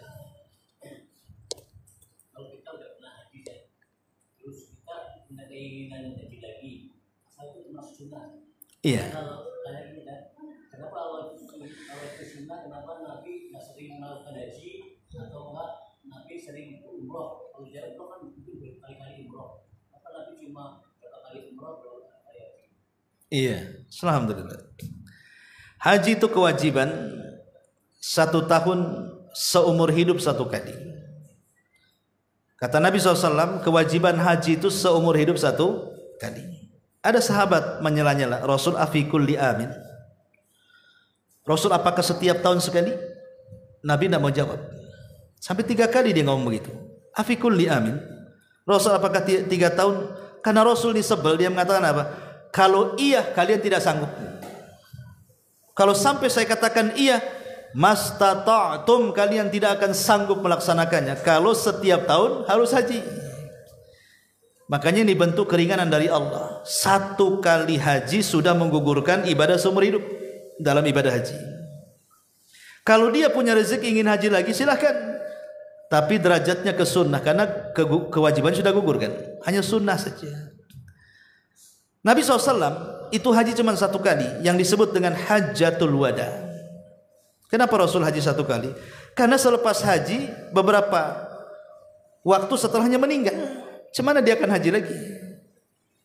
Kalau kita udah pernah haji ya, terus kita punya keinginan haji lagi, asal itu masuk sunnah. Iya. Kalau kayak ini kan, kenapa awal itu sunnah, kenapa Nabi nggak sering melakukan haji, atau enggak Nabi sering umroh? Kalau dia umroh kan itu berkali-kali umroh, apa Nabi cuma berapa kali umroh, berapa kali haji? Iya, alhamdulillah. Haji itu kewajiban 1 tahun seumur hidup 1 kali. Kata Nabi SAW, kewajiban haji itu seumur hidup 1 kali. Ada sahabat menyela-nyela, Rasul afi kulli amin, Rasul apakah setiap tahun sekali? Nabi tidak mau jawab. Sampai 3 kali dia ngomong begitu, afi kulli amin, Rasul apakah 3 tahun? Karena Rasul disebel, dia mengatakan apa? Kalau iya kalian tidak sanggup. Kalau sampai saya katakan iya, mastata'tum, kalian tidak akan sanggup melaksanakannya. Kalau setiap tahun harus haji. Makanya ini bentuk keringanan dari Allah. 1 kali haji sudah menggugurkan ibadah seumur hidup dalam ibadah haji. Kalau dia punya rezeki ingin haji lagi, silahkan, tapi derajatnya ke sunnah, karena kewajiban sudah gugur kan, hanya sunnah saja. Nabi SAW itu haji cuma 1 kali, yang disebut dengan Hajjatul Wada. Kenapa Rasul haji 1 kali? Karena selepas haji, beberapa waktu setelahnya meninggal. Cemana dia akan haji lagi?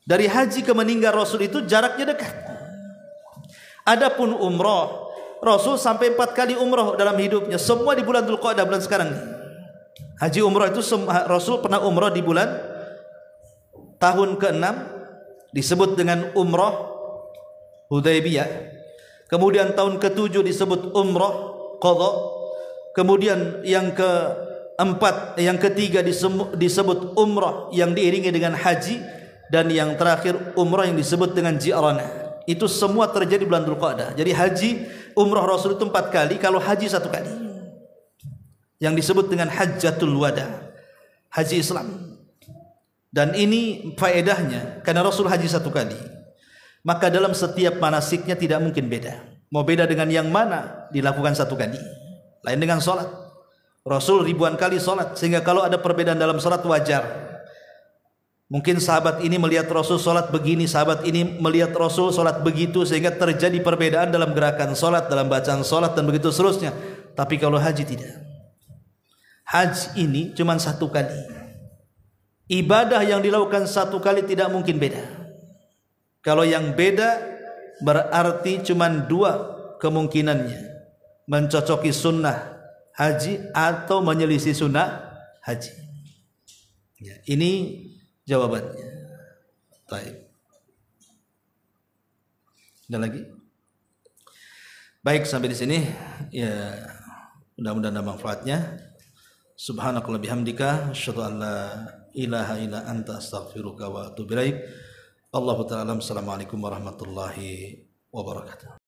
Dari haji ke meninggal Rasul itu jaraknya dekat. Adapun umroh, Rasul sampai 4 kali umroh dalam hidupnya, semua di bulan Dzulqa'dah, bulan sekarang. Haji umroh itu Rasul pernah umroh di bulan tahun ke-6, disebut dengan umroh Hudaybiyah. Kemudian tahun ke-7 disebut umroh qadha. Kemudian yang ke-4, yang ke-3 disebut umroh yang diiringi dengan haji, dan yang terakhir umroh yang disebut dengan ji'rana. Itu semua terjadi bulan Dzulqa'dah. Jadi haji umroh Rasul itu 4 kali, kalau haji 1 kali, yang disebut dengan Hajjatul Wada, haji Islam. Dan ini faedahnya, karena Rasul haji 1 kali, maka dalam setiap manasiknya tidak mungkin beda. Mau beda dengan yang mana, dilakukan 1 kali. Lain dengan sholat, Rasul ribuan kali sholat, sehingga kalau ada perbedaan dalam sholat wajar. Mungkin sahabat ini melihat Rasul sholat begini, sahabat ini melihat Rasul sholat begitu, sehingga terjadi perbedaan dalam gerakan sholat, dalam bacaan sholat, dan begitu seterusnya. Tapi kalau haji tidak. Haji ini cuma 1 kali. Ibadah yang dilakukan 1 kali tidak mungkin beda. Kalau yang beda berarti cuma 2 kemungkinannya, mencocoki sunnah haji atau menyelisih sunnah haji. Ya, ini jawabannya. Baik. Ada lagi? Baik, sampai di sini ya, mudah-mudahan ada manfaatnya. Subhanakallah bihamdika, asyhadu an la ilaha illa anta, astaghfiruka wa atubu ilaik. Allahu ta'ala. Assalamualaikum warahmatullahi wabarakatuh.